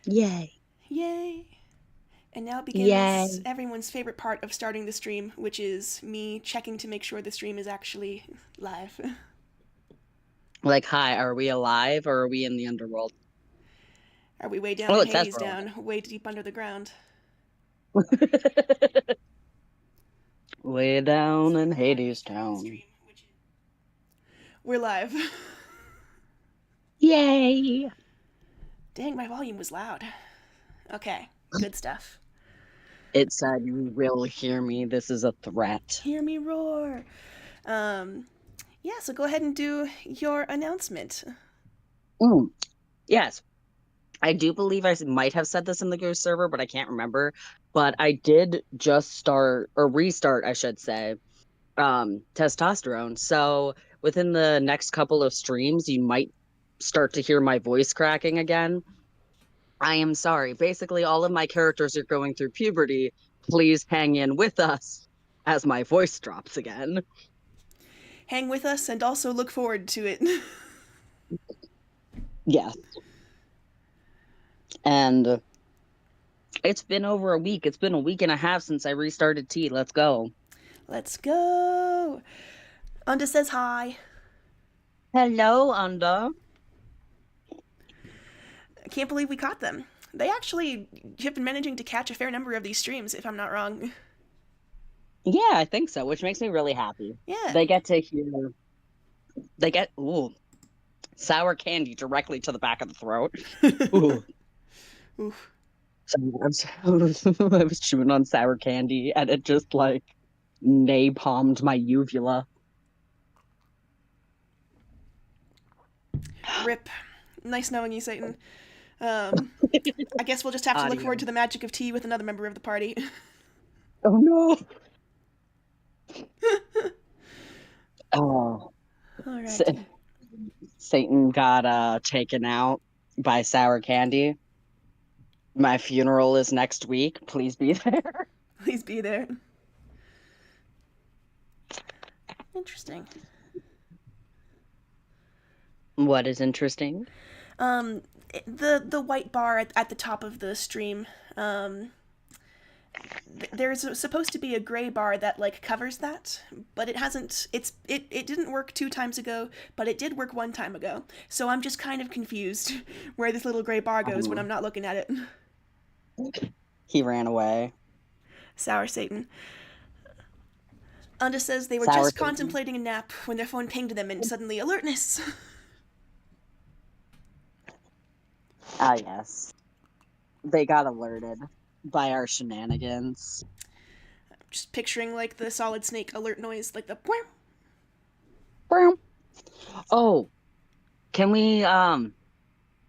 Yay. Yay! And now begins Yay. everyone's favorite part of starting the stream, which is me checking to make sure the stream is actually live. Like, hi, are we alive or are we in the underworld? Are we way down Oh, in it says Hades we're down, way deep under the ground? alive. Way down So in now I'm Hades starting the Town. stream, which is... We're live. Yay. Dang, my volume was loud. Okay, good stuff. It said, you will hear me. This is a threat. Hear me roar. Um, yeah, so go ahead and do your announcement. Mm, yes. I do believe might have said this in the Goose server, but I can't remember. But I did just start or restart, I should say, testosterone. So within the next couple of streams, you might start to hear my voice cracking again. I am sorry. Basically, all of my characters are going through puberty. Please hang in with us as my voice drops again. Hang with us and also look forward to it. Yes. And it's been over a week. It's been a week and a half since I restarted T. Let's go. Let's go. Unda says hi. Hello, Unda. I can't believe we caught them. They actually have been managing to catch a fair number of these streams, if I'm not wrong. Yeah, I think so, which makes me really happy. Yeah. They get to hear, they get, ooh, sour candy directly to the back of the throat. Ooh. Oof. So I was chewing on sour candy and it just like napalmed my uvula. Rip. Nice knowing you, Satan. Um, I guess we'll just have to look forward Audio. to the magic of tea with another member of the party. Oh no. Oh, Sa- Alrighty. Satan got taken out by sour candy. My funeral is next week. Please be there. Please be there. Interesting. What is interesting? Um, the white bar at the top of the stream. Um, there's supposed to be a gray bar that like covers that, but it hasn't. It didn't work 2 times ago, but it did work 1 time ago. So I'm just kind of confused where this little gray bar goes when I'm Um, not looking at it. he ran away. Sour Satan. Unda says they were Sour just Satan. contemplating a nap when their phone pinged them and suddenly alertness. Ah, yes. They got alerted by our shenanigans. Just picturing like the Solid Snake alert noise, like the. Oh, can we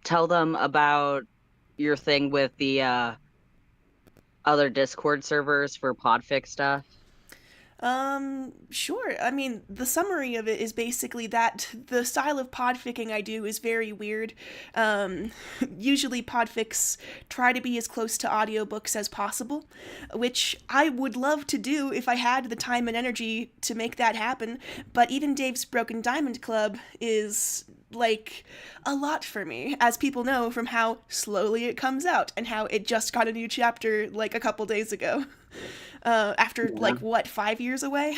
tell them about your thing with the other Discord servers for podfic stuff? Sure. I mean, the summary of it is basically that the style of podficking I do is very weird. Um, Usually podfics try to be as close to audiobooks as possible, which I would love to do if I had the time and energy to make that happen, but even Dave's Broken Diamond Club is like a lot for me, as people know from how slowly it comes out and how it just got a new chapter like a couple days ago. After Yeah, like what, 5 years away?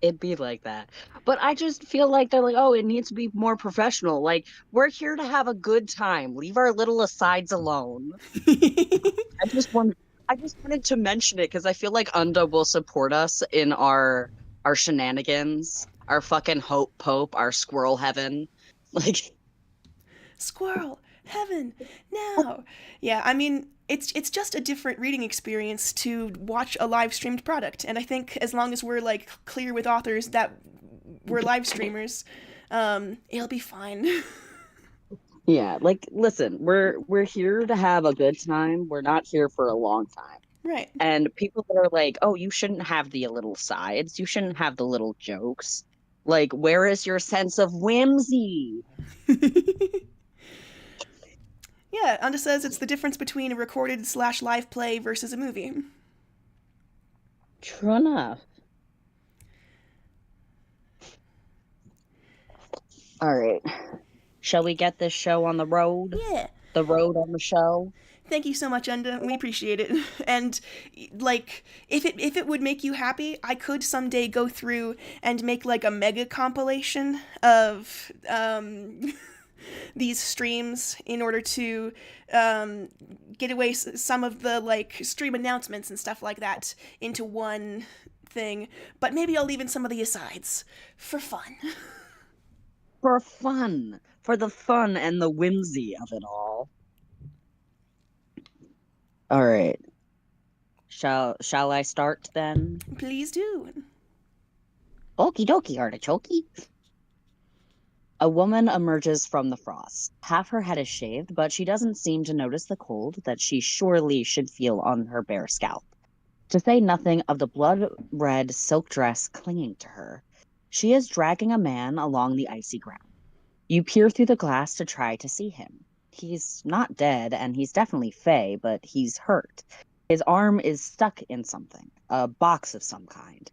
it'd be like that. But I just feel like they're like, oh, it needs to be more professional. Like, we're here to have a good time. Leave our little asides alone. I just want I just wanted to mention it because I feel like Unda will support us in our shenanigans, our fucking hope pope, our squirrel heaven. Like, Squirrel, heaven, now. Yeah, I mean, it's just a different reading experience to watch a live streamed product, and I think as long as we're like clear with authors that we're live streamers, it'll be fine. yeah, like listen, we're here to have a good time. We're not here for a long time. Right. And people that are like, "Oh, you shouldn't have the little sides. You shouldn't have the little jokes." Like, where is your sense of whimsy? Yeah, Unda says it's the difference between a recorded slash live play versus a movie. True enough. All right. Shall we get this show on the road? Yeah. the road on the show. Thank you so much, Unda. We appreciate it. And like, if it would make you happy, I could someday go through and make like a mega compilation of these streams in order to get away some of the like stream announcements and stuff like that into one thing. But maybe I'll leave in some of the asides for fun. For fun. For the fun and the whimsy of it all. All right. Shall I start then? Please do. Okie dokie, artichoke. A woman emerges from the frost. Half her head is shaved, but she doesn't seem to notice the cold that she surely should feel on her bare scalp. To say nothing of the blood-red silk dress clinging to her. She is dragging a man along the icy ground. You peer through the glass to try to see him. He's not dead, and he's definitely fey, but he's hurt. His arm is stuck in something, a box of some kind.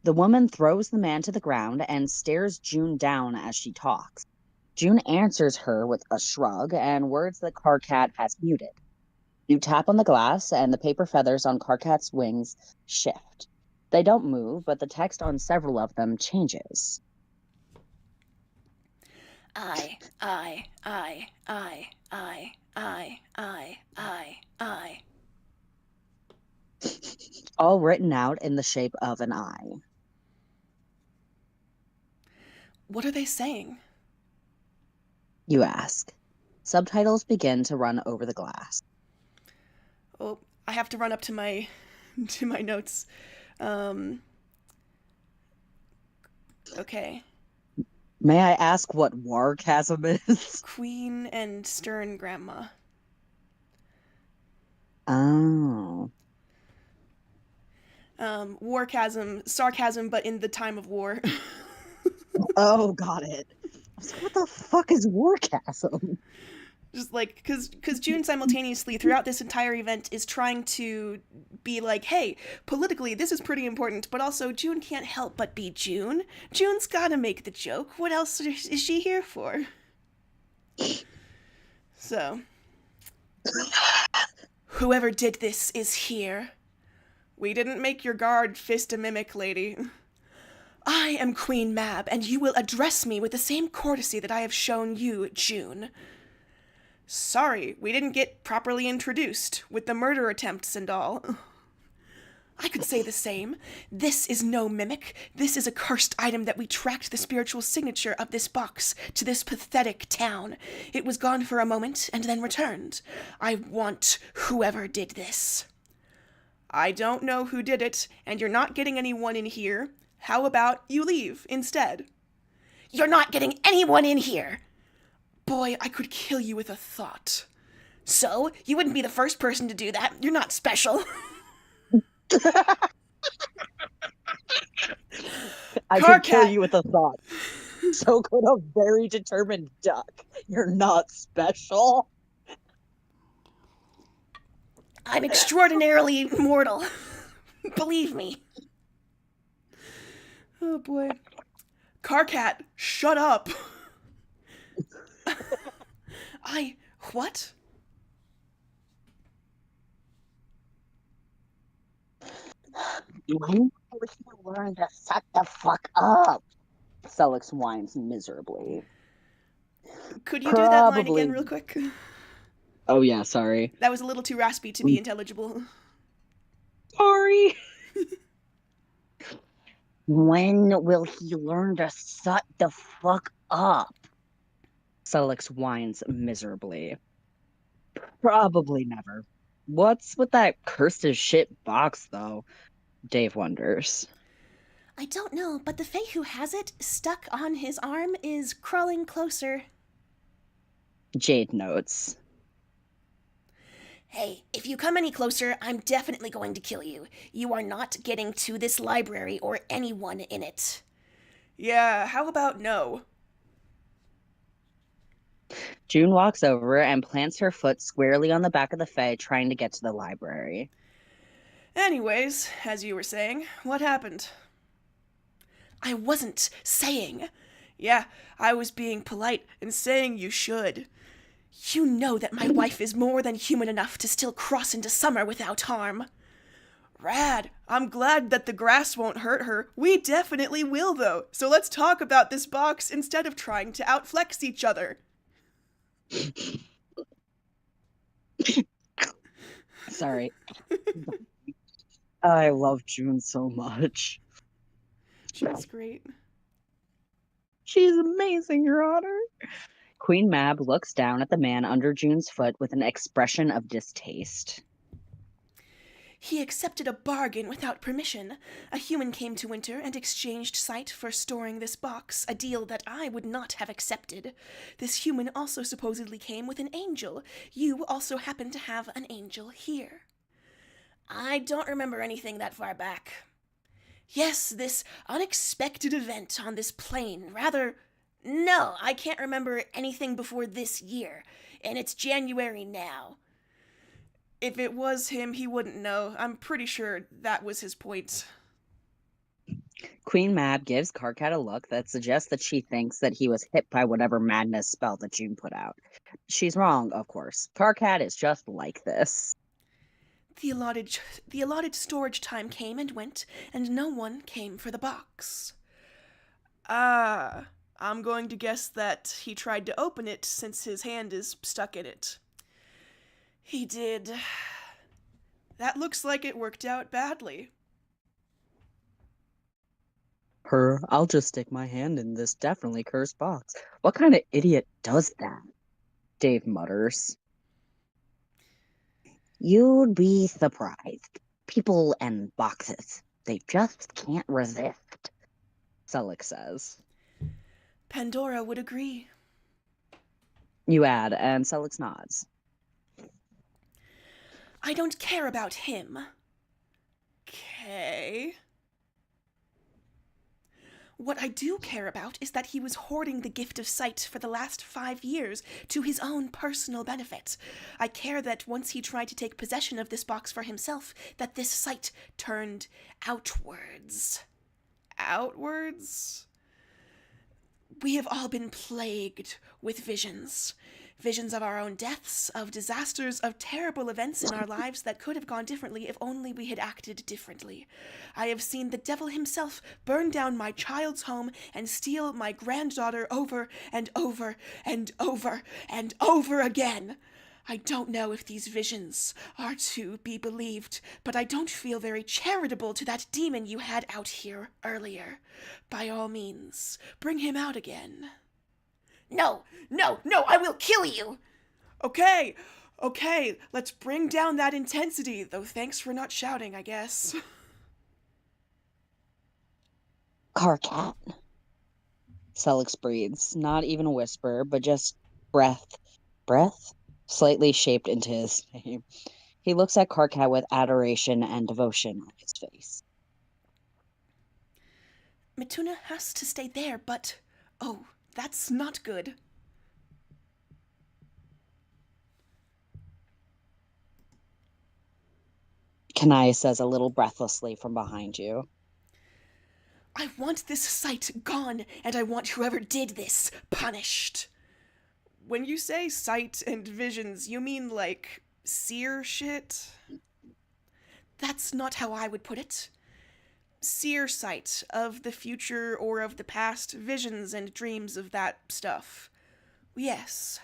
The woman throws the man to the ground and stares June down as she talks. June answers her with a shrug and words that Karkat has muted. You tap on the glass, and the paper feathers on Karkat's wings shift. They don't move, but the text on several of them changes. I. All written out in the shape of an eye. What are they saying? You ask. Subtitles begin to run over the glass. Oh, I have to run up to my notes. Okay. May I ask what wargasm is? Queen and stern grandma. Oh. Wargasm, sarcasm, but in the time of war. Oh, got it. I was like, what the fuck is wargasm? Just like, because June simultaneously throughout this entire event is trying to be like, hey, politically this is pretty important, but also June can't help but be June. June's gotta make the joke. What else is she here for? So, whoever did this is here. We didn't make your guard fist a mimic, lady. I am Queen Mab, and you will address me with the same courtesy that I have shown you, June. Sorry, we didn't get properly introduced, with the murder attempts and all. I could say the same. This is no mimic. This is a cursed item that we tracked the spiritual signature of this box to this pathetic town. It was gone for a moment and then returned. I want whoever did this. I don't know who did it, and you're not getting anyone in here. How about you leave instead? You're not getting anyone in here! Boy, I could kill you with a thought. So, you wouldn't be the first person to do that. You're not special. I could kill you with a thought. So could a very determined duck. You're not special. I'm extraordinarily mortal. Believe me. Oh boy. Karkat, shut up. What? When will you learn to shut the fuck up? Celix whines miserably. Could you do that line again real quick? Oh yeah, sorry. That was a little too raspy to be intelligible. Sorry. When will he learn to shut the fuck up? Celix whines miserably. Probably never. What's with that cursed as shit box, though? Dave wonders. I don't know, but the Fae who has it stuck on his arm is crawling closer. Jade notes. Hey, if you come any closer, I'm definitely going to kill you. You are not getting to this library or anyone in it. Yeah, how about no? June walks over and plants her foot squarely on the back of the Fae, trying to get to the library. Anyways, as you were saying, what happened? I wasn't saying. Yeah, I was being polite and saying you should. You know that my wife is more than human enough to still cross into summer without harm. Rad. I'm glad that the grass won't hurt her. We definitely will, though. So let's talk about this box instead of trying to outflex each other. Sorry. I love June so much. She's great. She's amazing, Your Honor. Queen Mab looks down at the man under June's foot with an expression of distaste. He accepted a bargain without permission. A human came to Winter and exchanged sight for storing this box, a deal that I would not have accepted. This human also supposedly came with an angel. You also happen to have an angel here. I don't remember anything that far back. Yes, this unexpected event on this plane, rather... No, I can't remember anything before this year, and it's January now. If it was him, he wouldn't know. I'm pretty sure that was his point. Queen Mab gives Karkat a look that suggests that she thinks that he was hit by whatever madness spell that June put out. She's wrong, of course. Karkat is just like this. The allotted storage time came and went, and no one came for the box. I'm going to guess that he tried to open it since his hand is stuck in it. He did. That looks like it worked out badly. I'll just stick my hand in this definitely cursed box. What kind of idiot does that? Dave mutters. You'd be surprised. People and boxes, they just can't resist, Selleck says. Pandora would agree. You add, and Selleck nods. I don't care about him. Okay. What I do care about is that he was hoarding the gift of sight for the last 5 years to his own personal benefit. I care that once he tried to take possession of this box for himself, that this sight turned outwards. Outwards? We have all been plagued with visions. Visions of our own deaths, of disasters, of terrible events in our lives that could have gone differently if only we had acted differently. I have seen the devil himself burn down my child's home and steal my granddaughter over and over and over and over again. I don't know if these visions are to be believed, but I don't feel very charitable to that demon you had out here earlier. By all means, bring him out again. No, I will kill you! Okay, let's bring down that intensity, though thanks for not shouting, I guess. Karkat. Selleck breathes, not even a whisper, but just breath. Breath? Slightly shaped into his name. He looks at Karkat with adoration and devotion on his face. Mituna has to stay there, but... Oh, that's not good. Kanai says a little breathlessly from behind you. I want this sight gone, and I want whoever did this punished. When you say sight and visions, you mean like seer shit? That's not how I would put it. Seer sight of the future or of the past, visions and dreams of that stuff. Yes.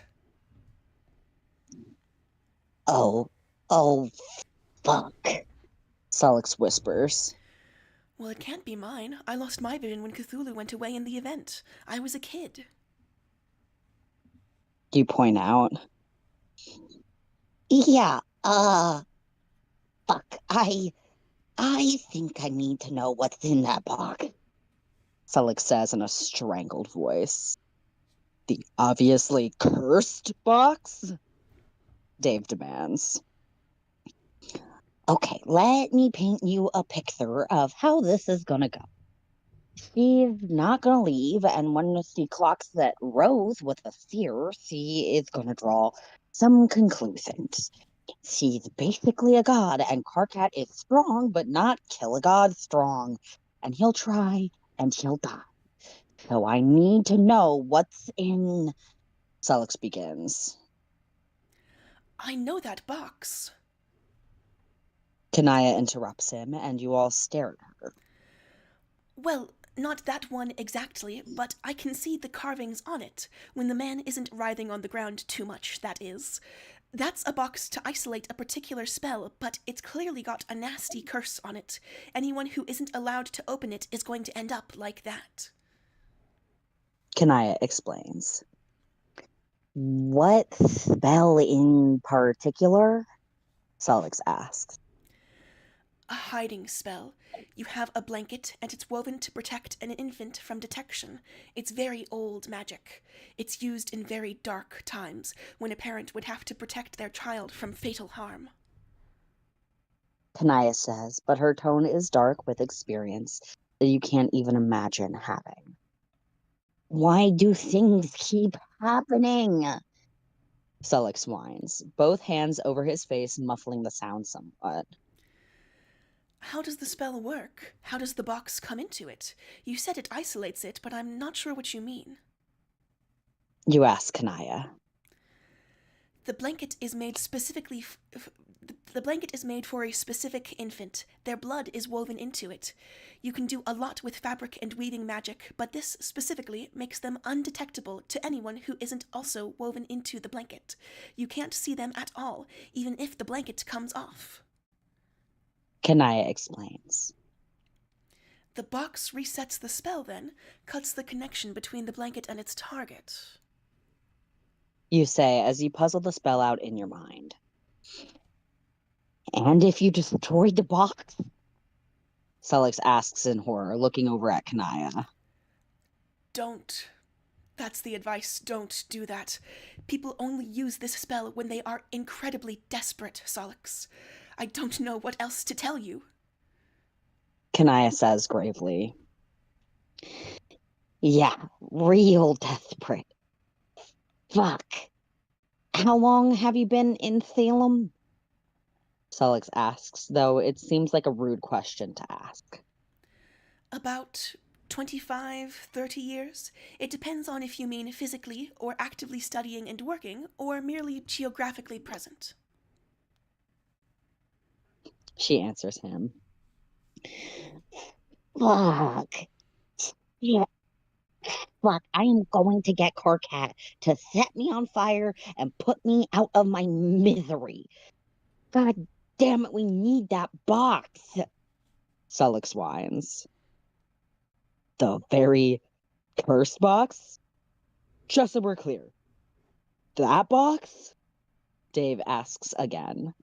Oh, fuck, Selleck whispers. Well, it can't be mine. I lost my vision when Cthulhu went away in the event. I was a kid. You point out. Yeah, fuck. I think I need to know what's in that box, Selleck says in a strangled voice. The obviously cursed box? Dave demands. Okay, let me paint you a picture of how this is gonna go. She's not gonna leave, and when she clocks that Rose with a seer, she is gonna draw some conclusions. She's basically a god, and Karkat is strong, but not kill a god strong. And he'll try, and she'll die. So I need to know what's in... Selleck begins. I know that box. Kanaya interrupts him, and you all stare at her. Well, not that one exactly, but I can see the carvings on it, when the man isn't writhing on the ground too much, that is. That's a box to isolate a particular spell, but it's clearly got a nasty curse on it. Anyone who isn't allowed to open it is going to end up like that. Kanaya explains. What spell in particular? Solix asks. A hiding spell. You have a blanket, and it's woven to protect an infant from detection. It's very old magic. It's used in very dark times, when a parent would have to protect their child from fatal harm. Kanaya says, but her tone is dark with experience that you can't even imagine having. Why do things keep happening? Solix whines, both hands over his face, muffling the sound somewhat. How does the spell work? How does the box come into it? You said it isolates it, but I'm not sure what you mean. You ask Kanaya. The blanket is made specifically the blanket is made for a specific infant. Their blood is woven into it. You can do a lot with fabric and weaving magic, but this specifically makes them undetectable to anyone who isn't also woven into the blanket. You can't see them at all, even if the blanket comes off. Kanaya explains. The box resets the spell then, cuts the connection between the blanket and its target. You say as you puzzle the spell out in your mind. And if you destroyed the box? Solix asks in horror, looking over at Kanaya. Don't. That's the advice. Don't do that. People only use this spell when they are incredibly desperate, Solix. I don't know what else to tell you. Kanaya says gravely. Yeah, real desperate. Fuck. How long have you been in Salem? Solix asks, though it seems like a rude question to ask. About 25, 30 years? It depends on if you mean physically or actively studying and working, or merely geographically present. She answers him. Fuck. Yeah. Fuck, I am going to get Carcat to set me on fire and put me out of my misery. God damn it, we need that box. Solix whines. The very cursed box? Just so we're clear. That box? Dave asks again.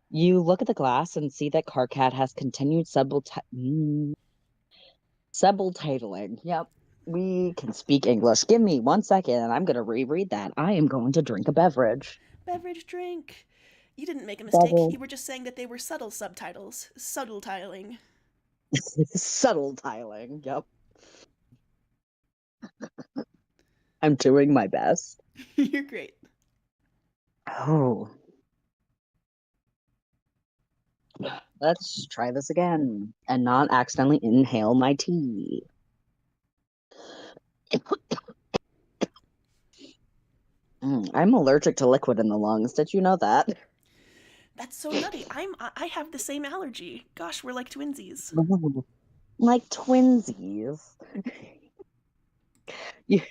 You look at the glass and see that Carcat has continued subtitling. Yep, we can speak English. Give me 1 second and I'm going to reread that. I am going to drink a beverage. Beverage drink. You didn't make a mistake. Beverage. You were just saying that they were subtle subtitles. Subtle tiling. Subtle tiling, yep. I'm doing my best. You're great. Oh. Let's try this again and not accidentally inhale my tea. I'm allergic to liquid in the lungs. Did you know that? That's so nutty. I have the same allergy. Gosh, we're like twinsies. Like twinsies. You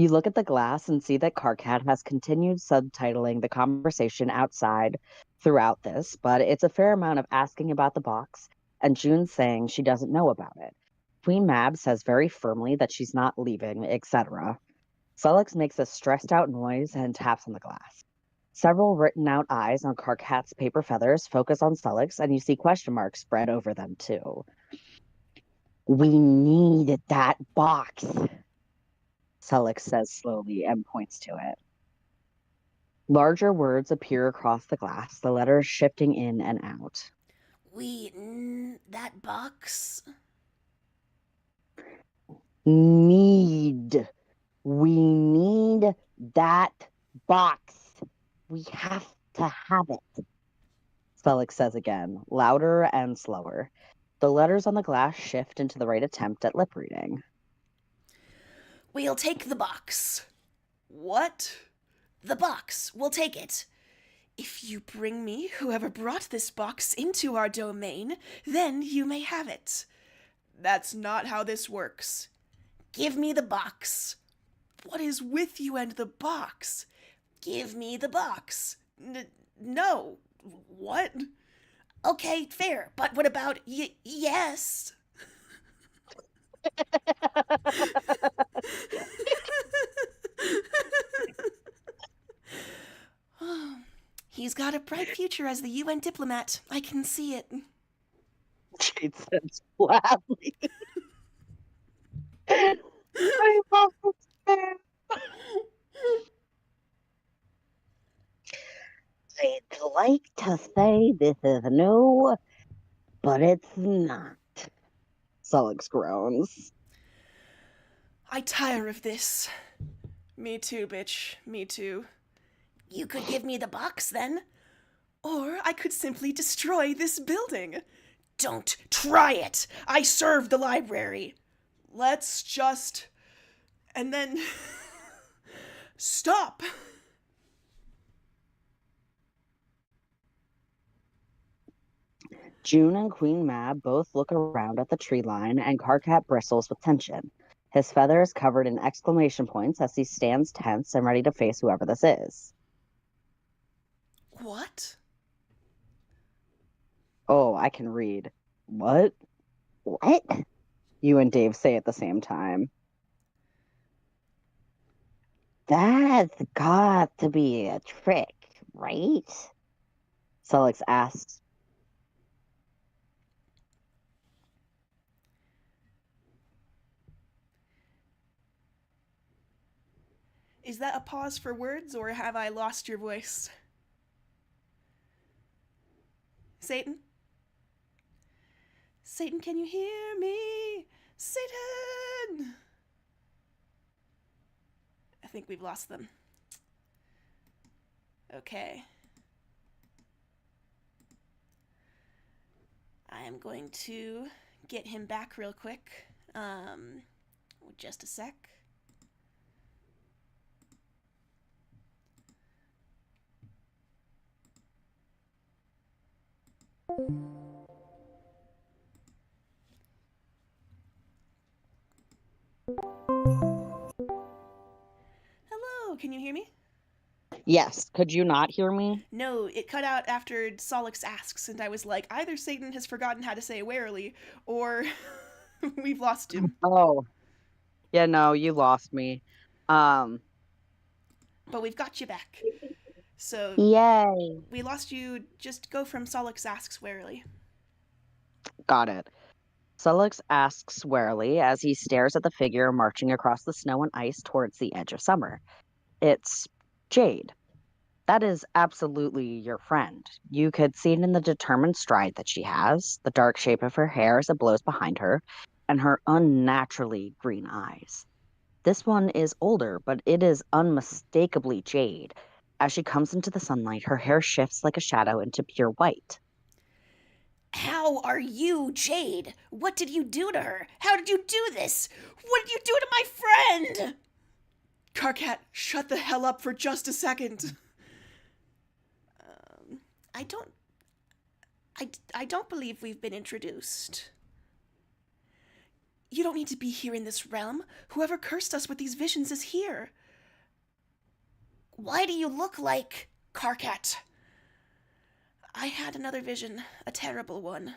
look at the glass and see that Carcat has continued subtitling the conversation outside throughout this, but it's a fair amount of asking about the box and June saying she doesn't know about it. Queen Mab says very firmly that she's not leaving, etc. Solix makes a stressed out noise and taps on the glass. Several written out eyes on Carcat's paper feathers focus on Solix, and you see question marks spread over them too. We need that box, Solix says slowly and points to it. Larger words appear across the glass, the letters shifting in and out. That box? Need. We need that box. We have to have it, Solix says again, louder and slower. The letters on the glass shift into the right attempt at lip reading. We'll take the box. What? The box. We'll take it. If you bring me whoever brought this box into our domain, then you may have it. That's not how this works. Give me the box. What is with you and the box? Give me the box. No. What? Okay, fair. But what about yes? He's got a bright future as the UN diplomat. I can see it. Jade says gladly. I love this man. I'd like to say this is new, but it's not. Sullix groans. I tire of this. Me too, bitch. Me too. You could give me the box then. Or I could simply destroy this building. Don't try it. I serve the library. Let's just... And then... Stop. June and Queen Mab both look around at the tree line, and Karkat bristles with tension. His feathers covered in exclamation points as he stands tense and ready to face whoever this is. What? Oh, I can read. What? What? You and Dave say at the same time. That's got to be a trick, right? Sullix asks. Is that a pause for words, or have I lost your voice? Satan? Satan, can you hear me? Satan! I think we've lost them. Okay. I am going to get him back real quick. Just a sec. Hello, can you hear me? Yes, could you not hear me? No, it cut out after Solix asks, and I was like, either Satan has forgotten how to say warily, or we've lost him. Oh. Yeah, no, you lost me. But we've got you back. So, Yay. we lost you, just go from Solix asks warily. Got it. Sullix asks warily as he stares at the figure marching across the snow and ice towards the edge of summer. It's Jade. That is absolutely your friend. You could see it in the determined stride that she has, the dark shape of her hair as it blows behind her, and her unnaturally green eyes. This one is older, but it is unmistakably Jade. As she comes into the sunlight, her hair shifts like a shadow into pure white. How are you, Jade? What did you do to her? How did you do this? What did you do to my friend? Karkat, shut the hell up for just a second. I don't believe we've been introduced. You don't need to be here in this realm. Whoever cursed us with these visions is here. Why do you look like Karkat? I had another vision, a terrible one.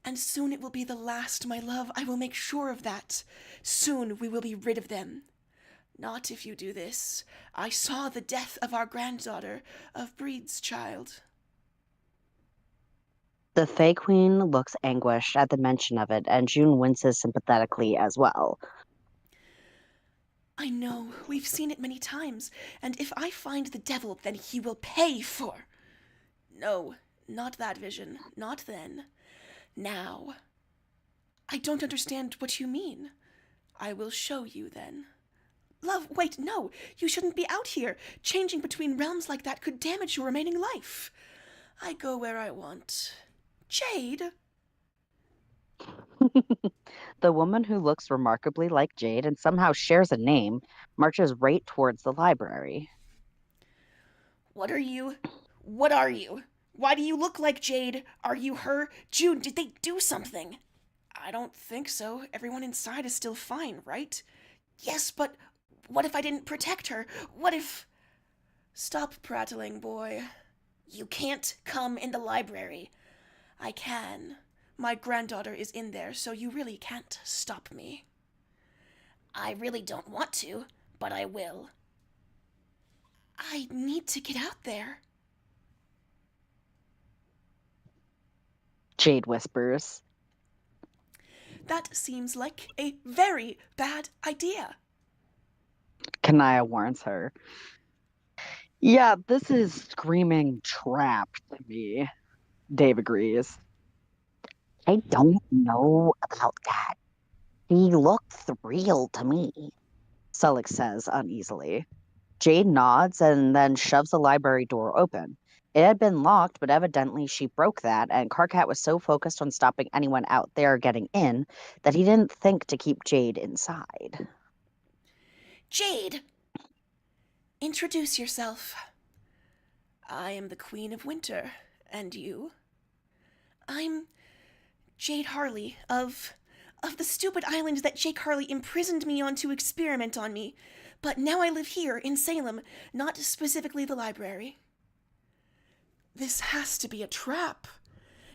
And soon it will be the last, my love. I will make sure of that. Soon we will be rid of them. Not if you do this. I saw the death of our granddaughter, of Breed's child. The Fae Queen looks anguished at the mention of it, and June winces sympathetically as well. I know, we've seen it many times, and if I find the devil, then he will pay for... No, not that vision, not then. Now. I don't understand what you mean. I will show you then. Love, wait, no, you shouldn't be out here. Changing between realms like that could damage your remaining life. I go where I want. Jade? The woman who looks remarkably like Jade and somehow shares a name marches right towards the library. What are you? What are you? Why do you look like Jade? Are you her? June, did they do something? I don't think so. Everyone inside is still fine, right? Yes, but what if I didn't protect her? What if... Stop prattling, boy. You can't come in the library. I can. My granddaughter is in there, so you really can't stop me. I really don't want to, but I will. I need to get out there. Jade whispers. That seems like a very bad idea. Kanaya warns her. Yeah, this is screaming trap to me. Dave agrees. I don't know about that. He looks real to me. Sullick says uneasily. Jade nods and then shoves the library door open. It had been locked, but evidently she broke that, and Karkat was so focused on stopping anyone out there getting in that he didn't think to keep Jade inside. Jade! Introduce yourself. I am the Queen of Winter, and you? I'm Jade Harley of the stupid island that Jake Harley imprisoned me on to experiment on me. But now I live here in Salem, not specifically the library. This has to be a trap.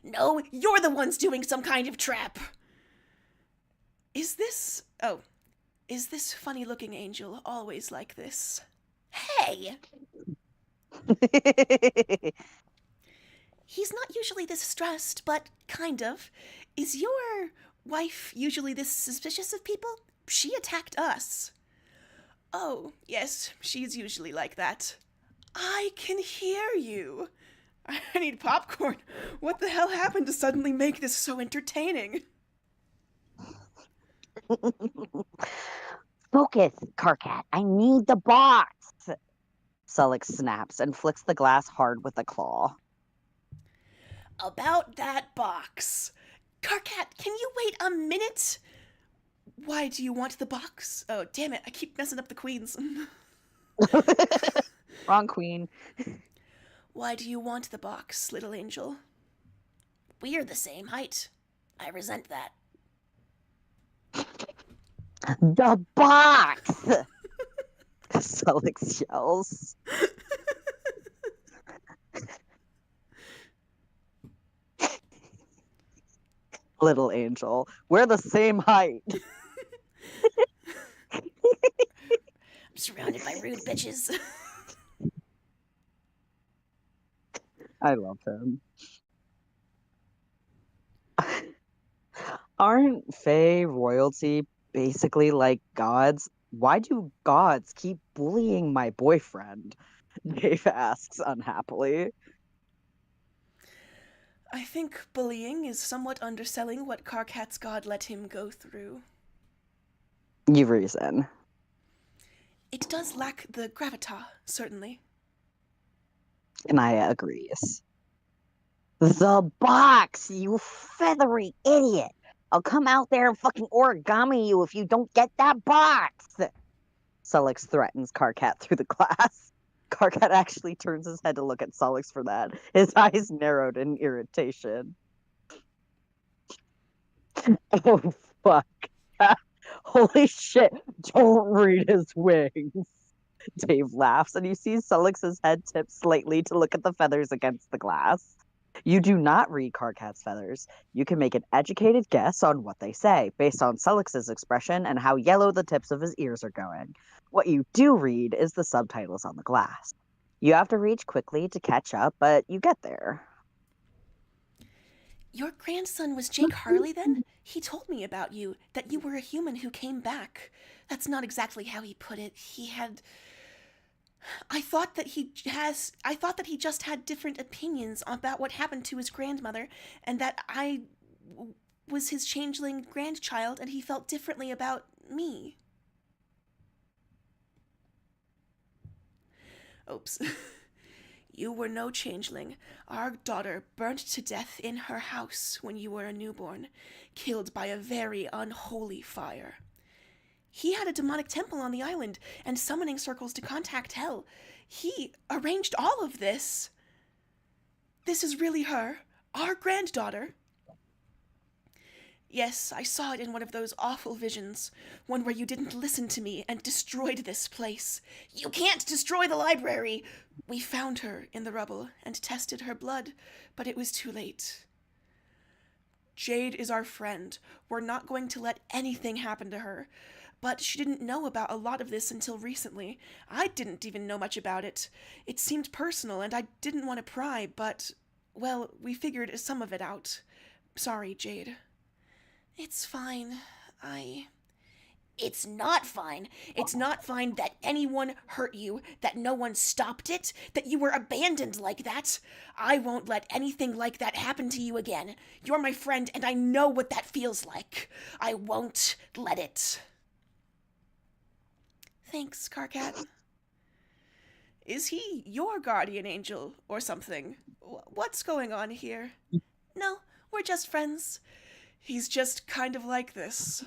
No, you're the ones doing some kind of trap. Is this funny-looking angel always like this? Hey! He's not usually this stressed, but kind of. Is your wife usually this suspicious of people? She attacked us. Oh, yes, she's usually like that. I can hear you. I need popcorn. What the hell happened to suddenly make this so entertaining? Focus, Karkat. I need the box. Sullick snaps and flicks the glass hard with a claw. About that box. Karkat, can you wait a minute? Why do you want the box? Oh, damn it, I keep messing up the queens. Wrong queen. Why do you want the box, little angel? We're the same height. I resent that. The box! Sullick yells. Little angel, we're the same height. I'm surrounded by rude bitches. I love him. Aren't Fae royalty basically like gods? Why do gods keep bullying my boyfriend? Dave asks unhappily. I think bullying is somewhat underselling what Karkat's god let him go through. You reason. It does lack the gravitas, certainly. Kanaya agrees. The box, you feathery idiot! I'll come out there and fucking origami you if you don't get that box! Sullix threatens Karkat through the glass. Karkat actually turns his head to look at Sullix for that, his eyes narrowed in irritation. Oh, fuck. Holy shit, don't read his wings. Dave laughs, and you see Sullix's head tip slightly to look at the feathers against the glass. You do not read Karkat's feathers. You can make an educated guess on what they say, based on Sullix's expression and how yellow the tips of his ears are going. What you do read is the subtitles on the glass. You have to reach quickly to catch up, but you get there. Your grandson was Jake Harley, then? He told me about you, that you were a human who came back. That's not exactly how he put it. I thought that he just had different opinions about what happened to his grandmother, and that I was his changeling grandchild, and he felt differently about me. Oops. You were no changeling. Our daughter burnt to death in her house when you were a newborn, killed by a very unholy fire. He had a demonic temple on the island and summoning circles to contact hell. He arranged all of this. This is really her, our granddaughter. Yes, I saw it in one of those awful visions, one where you didn't listen to me and destroyed this place. You can't destroy the library! We found her in the rubble and tested her blood, but it was too late. Jade is our friend. We're not going to let anything happen to her. But she didn't know about a lot of this until recently. I didn't even know much about it. It seemed personal, and I didn't want to pry, but, well, we figured some of it out. Sorry, Jade. It's fine. It's not fine. It's not fine that anyone hurt you, that no one stopped it, that you were abandoned like that. I won't let anything like that happen to you again. You're my friend, and I know what that feels like. I won't let it. Thanks, Karkat. Is he your guardian angel or something? What's going on here? No, we're just friends. He's just kind of like this.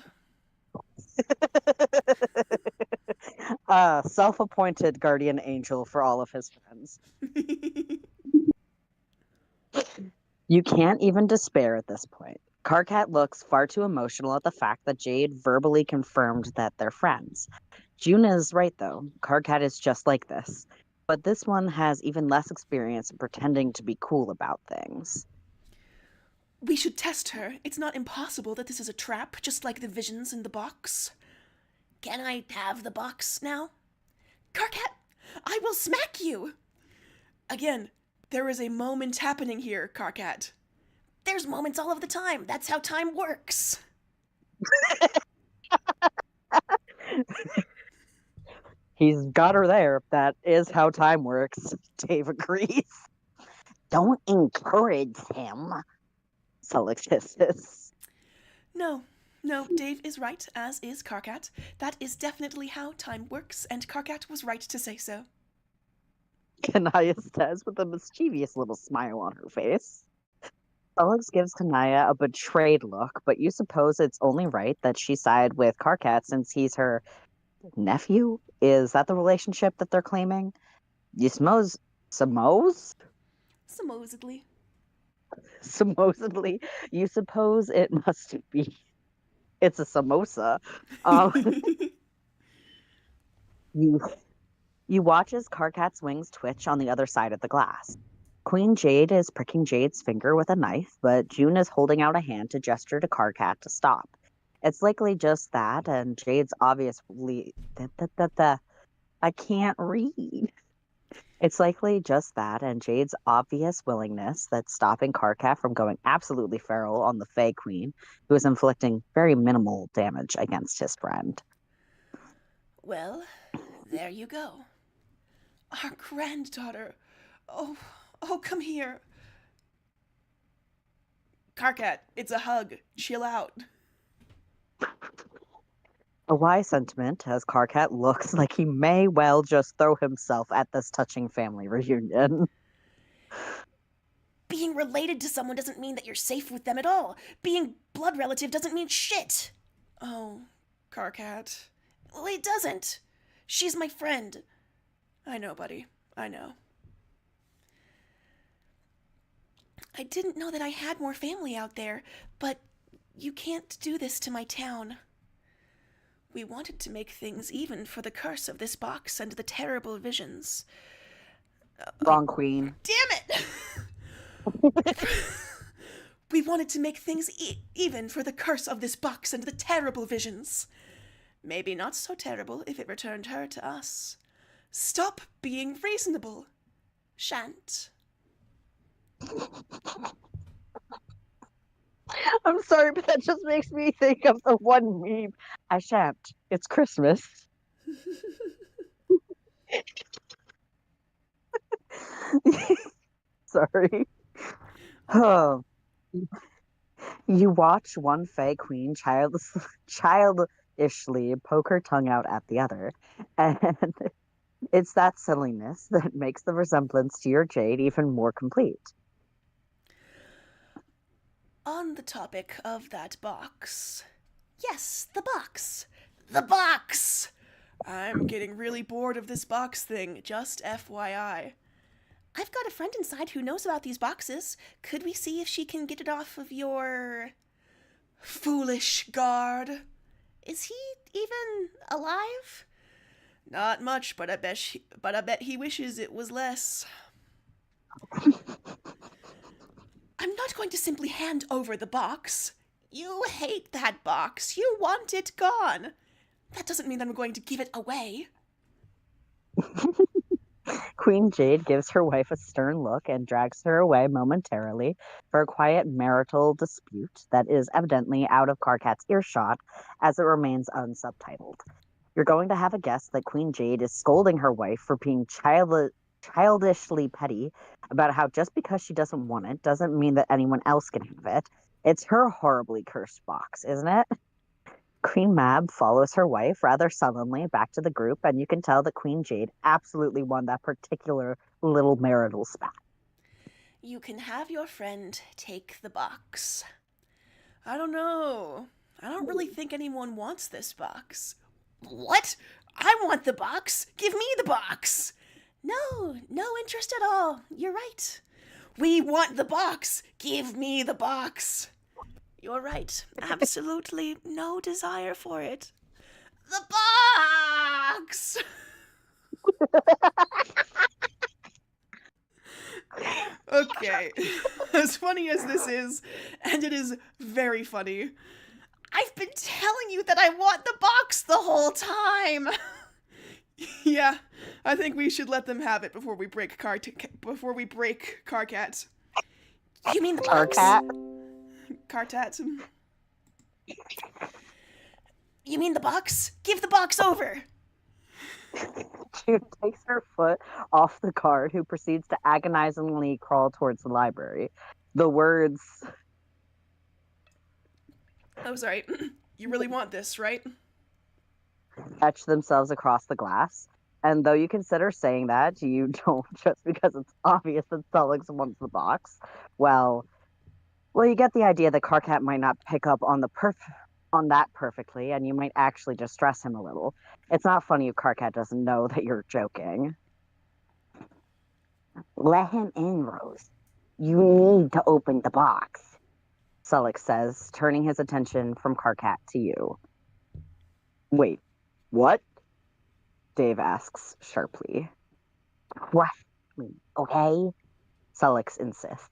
Self-appointed guardian angel for all of his friends. You can't even despair at this point. Karkat looks far too emotional at the fact that Jade verbally confirmed that they're friends. June is right, though. Karkat is just like this. But this one has even less experience in pretending to be cool about things. We should test her. It's not impossible that this is a trap, just like the visions in the box. Can I have the box now? Karkat, I will smack you! Again, there is a moment happening here, Karkat. There's moments all of the time. That's how time works. He's got her there. That is how time works. Dave agrees. Don't encourage him. Solixis. No, Dave is right, as is Karkat. That is definitely how time works, and Karkat was right to say so. Kanaya says with a mischievous little smile on her face. Solix gives Kanaya a betrayed look, but you suppose it's only right that she side with Karkat since he's her nephew? Is that the relationship that they're claiming? You suppose? Supposedly. Supposedly. You suppose it must be. It's a samosa. You watch as Karkat's wings twitch on the other side of the glass. Queen Jade is pricking Jade's finger with a knife, but June is holding out a hand to gesture to Karkat to stop. It's likely just that, and Jade's obviously... I can't read. It's likely just that, and Jade's obvious willingness that's stopping Karkat from going absolutely feral on the Fae Queen, who is inflicting very minimal damage against his friend. Well, there you go. Our granddaughter. Oh, come here. Karkat, it's a hug. Chill out. A wise sentiment, as Karkat looks like he may well just throw himself at this touching family reunion. Being related to someone doesn't mean that you're safe with them at all. Being blood relative doesn't mean shit. Oh, Karkat. Well, it doesn't. She's my friend. I know, buddy. I know. I didn't know that I had more family out there, but you can't do this to my town. We wanted to make things even for the curse of this box and the terrible visions. Wrong queen. Damn it! We wanted to make things even for the curse of this box and the terrible visions. Maybe not so terrible if it returned her to us. Stop being reasonable. Shan't. I'm sorry, but that just makes me think of the one meme. I shan't. It's Christmas. Sorry. Oh. You watch one Fae Queen childishly poke her tongue out at the other, and it's that silliness that makes the resemblance to your Jade even more complete. On the topic of that box. Yes, the box. The box! I'm getting really bored of this box thing, just FYI. I've got a friend inside who knows about these boxes. Could we see if she can get it off of your foolish guard? Is he even alive? Not much, but I bet he wishes it was less. I'm not going to simply hand over the box. You hate that box. You want it gone. That doesn't mean that I'm going to give it away. Queen Jade gives her wife a stern look and drags her away momentarily for a quiet marital dispute that is evidently out of Karkat's earshot as it remains unsubtitled. You're going to have a guess that Queen Jade is scolding her wife for being childishly petty about how just because she doesn't want it doesn't mean that anyone else can have it. It's her horribly cursed box, isn't it? Queen Mab follows her wife rather sullenly back to the group, and you can tell that Queen Jade absolutely won that particular little marital spat. You can have your friend take the box. I don't know. I don't really think anyone wants this box. What? I want the box. Give me the box. No interest at all. You're right. We want the box. Give me the box. You're right. Absolutely no desire for it. The box! Okay. As funny as this is, and it is very funny, I've been telling you that I want the box the whole time. Yeah, I think we should let them have it before we break Karkat. You mean the box? Kartat. You mean the box? Give the box over. She takes her foot off the card, who proceeds to agonizingly crawl towards the library. The words... Oh, sorry. You really want this, right? etch themselves across the glass. And though you consider saying that, you don't, just because it's obvious that Sullix wants the box. Well, you get the idea that Karkat might not pick up on that perfectly, and you might actually just stress him a little. It's not funny if Karkat doesn't know that you're joking. Let him in, Rose. You need to open the box, Sullix says, turning his attention from Karkat to you. Wait, what? Dave asks sharply. Trust me, okay? Sullix insists.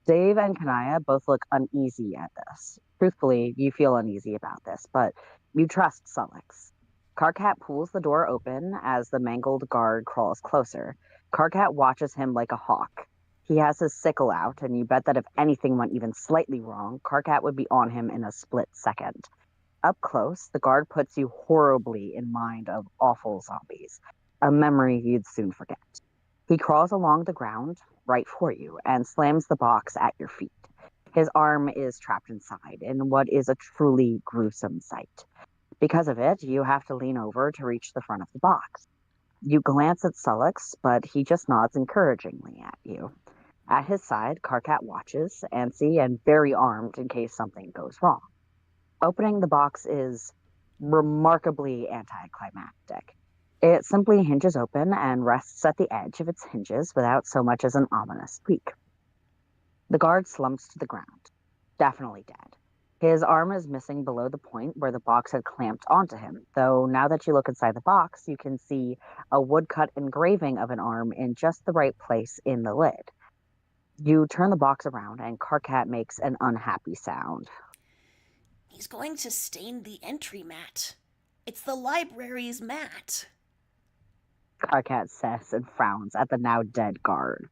Dave and Kanaya both look uneasy at this. Truthfully, you feel uneasy about this, but you trust Sullix. Karkat pulls the door open as the mangled guard crawls closer. Karkat watches him like a hawk. He has his sickle out, and you bet that if anything went even slightly wrong, Karkat would be on him in a split second. Up close, the guard puts you horribly in mind of awful zombies, a memory you'd soon forget. He crawls along the ground right for you and slams the box at your feet. His arm is trapped inside in what is a truly gruesome sight. Because of it, you have to lean over to reach the front of the box. You glance at Sullix, but he just nods encouragingly at you. At his side, Karkat watches, antsy and very armed in case something goes wrong. Opening the box is remarkably anticlimactic. It simply hinges open and rests at the edge of its hinges without so much as an ominous squeak. The guard slumps to the ground, definitely dead. His arm is missing below the point where the box had clamped onto him, though now that you look inside the box, you can see a woodcut engraving of an arm in just the right place in the lid. You turn the box around and Karkat makes an unhappy sound. He's going to stain the entry mat. It's the library's mat. Karkat says and frowns at the now dead guard.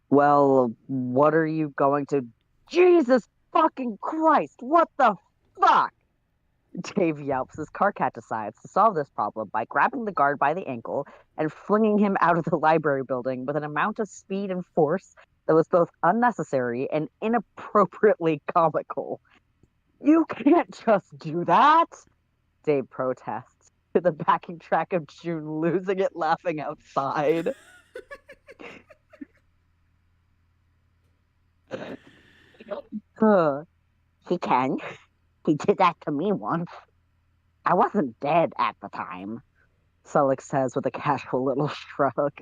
Well, what are you going to... Jesus fucking Christ, what the fuck? Dave yelps as Karkat decides to solve this problem by grabbing the guard by the ankle and flinging him out of the library building with an amount of speed and force that was both unnecessary and inappropriately comical. You can't just do that, Dave protests, to the backing track of June losing it laughing outside. He can. He did that to me once. I wasn't dead at the time, Sullick says with a casual little shrug.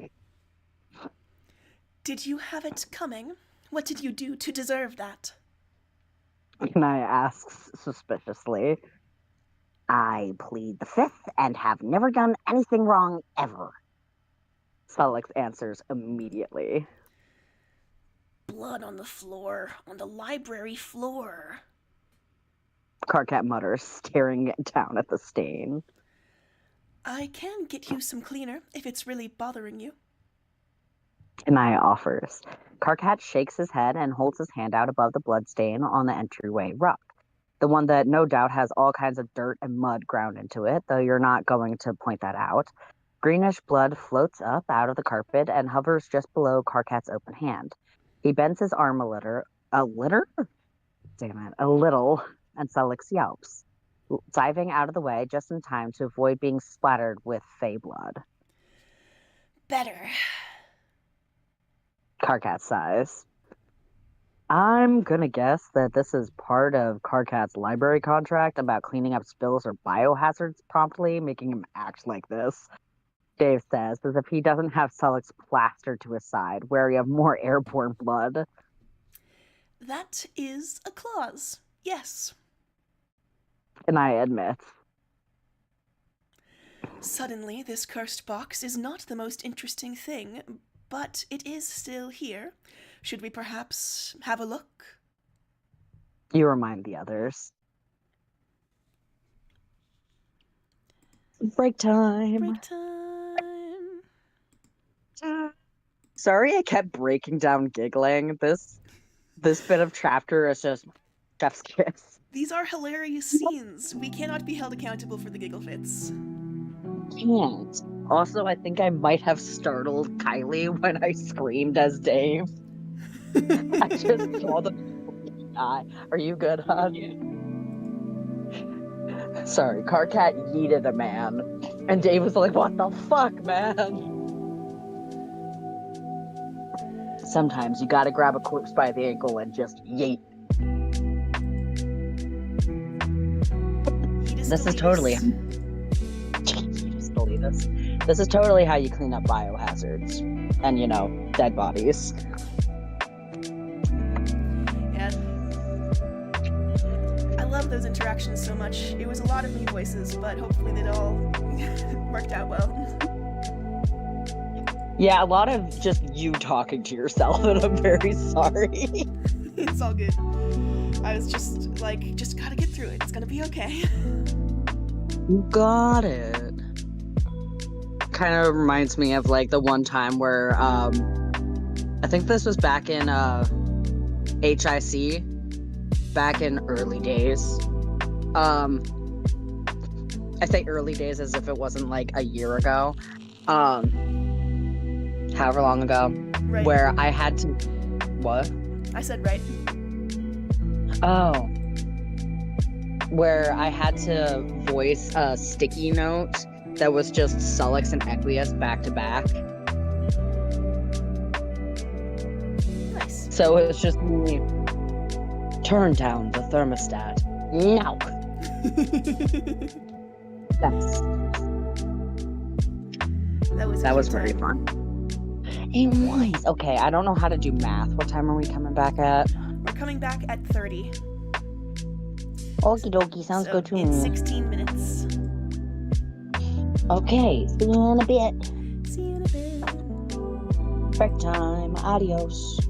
Did you have it coming? What did you do to deserve that? Kanaya asks suspiciously. I plead the fifth and have never done anything wrong ever. Sullick answers immediately. Blood on the floor, on the library floor. Karkat mutters, staring down at the stain. I can get you some cleaner if it's really bothering you. Kanaya offers. Karkat shakes his head and holds his hand out above the bloodstain on the entryway rug. The one that no doubt has all kinds of dirt and mud ground into it, though you're not going to point that out. Greenish blood floats up out of the carpet and hovers just below Karkat's open hand. He bends his arm a little, and Sullick yelps, diving out of the way just in time to avoid being splattered with fey blood. Better. Karkat sighs. I'm gonna guess that this is part of Karkat's library contract about cleaning up spills or biohazards promptly, making him act like this. Dave says, as if he doesn't have Sullick's plastered to his side, wary of more airborne blood. That is a clause, yes. And I admit. Suddenly, this cursed box is not the most interesting thing, but it is still here. Should we perhaps have a look? You remind the others. Break time. Break time. Sorry I kept breaking down giggling. This bit of chapter is just chef's kiss. These are hilarious scenes. We cannot be held accountable for the giggle fits. Can't. Also, I think I might have startled Kylie when I screamed as Dave. I just saw the eye. Are you good, hon? Yeah. Sorry, Karkat yeeted a man, and Dave was like, "What the fuck, man?" Sometimes you gotta grab a corpse by the ankle and just yeet. This is totally. This is totally how you clean up biohazards and, dead bodies. Yeah. I love those interactions so much. It was a lot of new voices, but hopefully they'd all worked out well. Yeah, a lot of just you talking to yourself, and I'm very sorry. It's all good. I was just like, just gotta get through it. It's gonna be okay. You got it. Kind of reminds me of like the one time where I think this was back in HIC, back in early days. I say early days as if it wasn't like a year ago. However long ago. Right. Where I had to. What? I said right. Oh. Where I had to voice a sticky note that was just Sullick's and Equius back to back. Nice. So it was just me. Turn down the thermostat. No. That was very fun. It was. Okay, I don't know how to do math. What time are we coming back at? We're coming back at 30. Okie dokie, sounds good to in me. 16 minutes. Okay, see you in a bit. See you in a bit. Break time. Adios.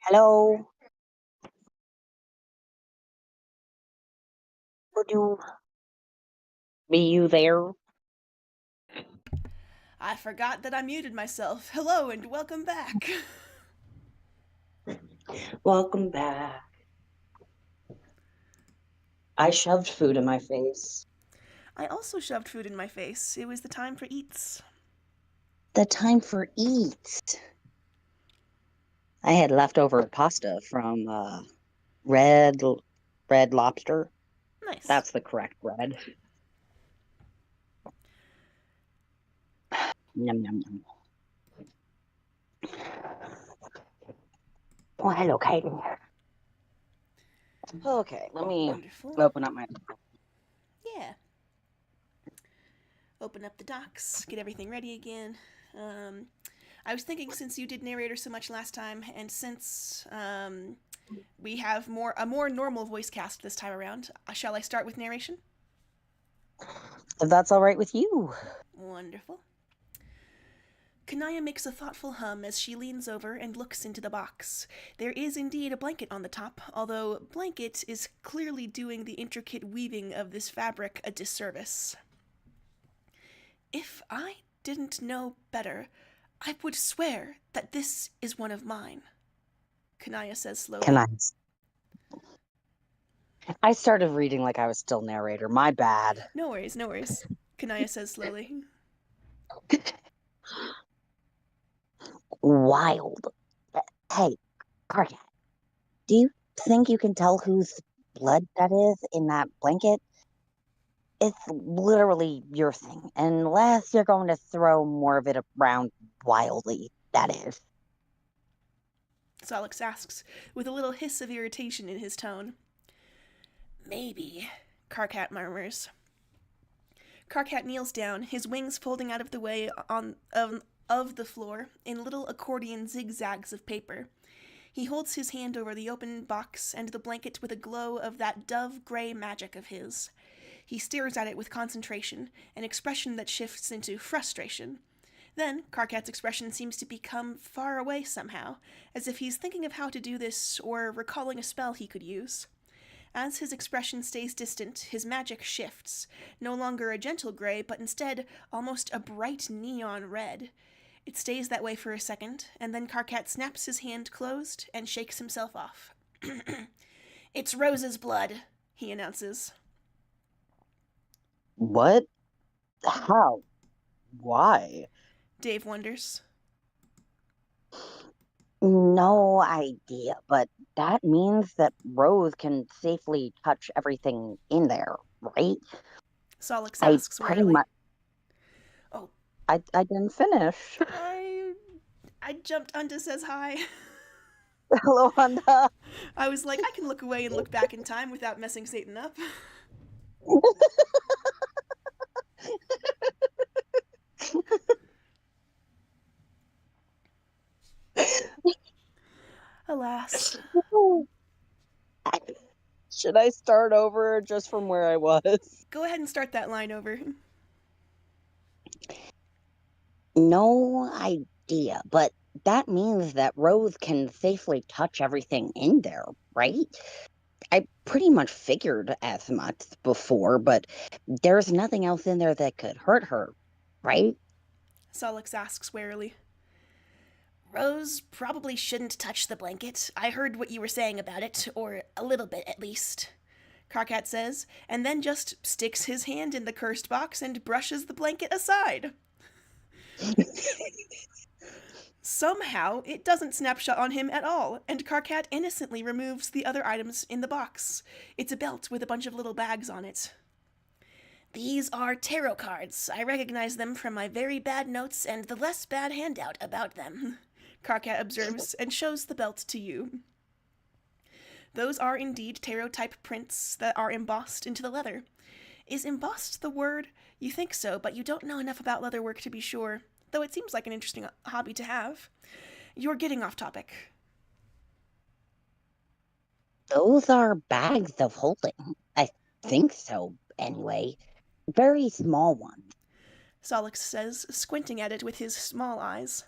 Hello? Would you be you there? I forgot that I muted myself. Hello and welcome back. Welcome back. I shoved food in my face. I also shoved food in my face. It was the time for eats. The time for eats. I had leftover pasta from red lobster. Nice. That's the correct red. Yum yum yum. Oh, hello, Kaiden. Okay, let me Wonderful. open up my. Yeah. Open up the docs, get everything ready again. I was thinking, since you did narrator so much last time, and since we have a more normal voice cast this time around, shall I start with narration? If that's all right with you. Wonderful. Kanaya makes a thoughtful hum as she leans over and looks into the box. There is indeed a blanket on the top, although blanket is clearly doing the intricate weaving of this fabric a disservice. If I didn't know better, I would swear that this is one of mine, Kanaya says slowly. Can I started reading like I was still narrator. My bad. No worries, no worries, Kanaya says slowly. Wild. Hey, Carcat, do you think you can tell whose blood that is in that blanket? It's literally your thing, unless you're going to throw more of it around wildly, that is. Solix asks, with a little hiss of irritation in his tone. Maybe, Karkat murmurs. Karkat kneels down, his wings folding out of the way of the floor in little accordion zigzags of paper. He holds his hand over the open box and the blanket with a glow of that dove-gray magic of his. He stares at it with concentration, an expression that shifts into frustration. Then, Karkat's expression seems to become far away somehow, as if he's thinking of how to do this or recalling a spell he could use. As his expression stays distant, his magic shifts, no longer a gentle gray, but instead almost a bright neon red. It stays that way for a second, and then Karkat snaps his hand closed and shakes himself off. It's Rose's blood, he announces. What? How? Why? Dave wonders. No idea, but that means that Rose can safely touch everything in there, right? Solix I asks pretty warily. much. Oh. I didn't finish. I jumped. Unda says hi. Hello, Unda. I was like, I can look away and look back in time without messing Satan up. Alas. Should I start over just from where I was? Go ahead and start that line over. No idea, but that means that Rose can safely touch everything in there, right? I pretty much figured as much before, but there's nothing else in there that could hurt her, right? Solix asks warily. Rose probably shouldn't touch the blanket. I heard what you were saying about it, or a little bit at least, Karkat says, and then just sticks his hand in the cursed box and brushes the blanket aside. Somehow, it doesn't snapshot on him at all, and Karkat innocently removes the other items in the box. It's a belt with a bunch of little bags on it. These are tarot cards. I recognize them from my very bad notes and the less bad handout about them, Karkat observes and shows the belt to you. Those are indeed tarot-type prints that are embossed into the leather. Is embossed the word? You think so, but you don't know enough about leatherwork to be sure, though it seems like an interesting hobby to have. You're getting off topic. Those are bags of holding. I think so, anyway. Very small ones. Solix says, squinting at it with his small eyes.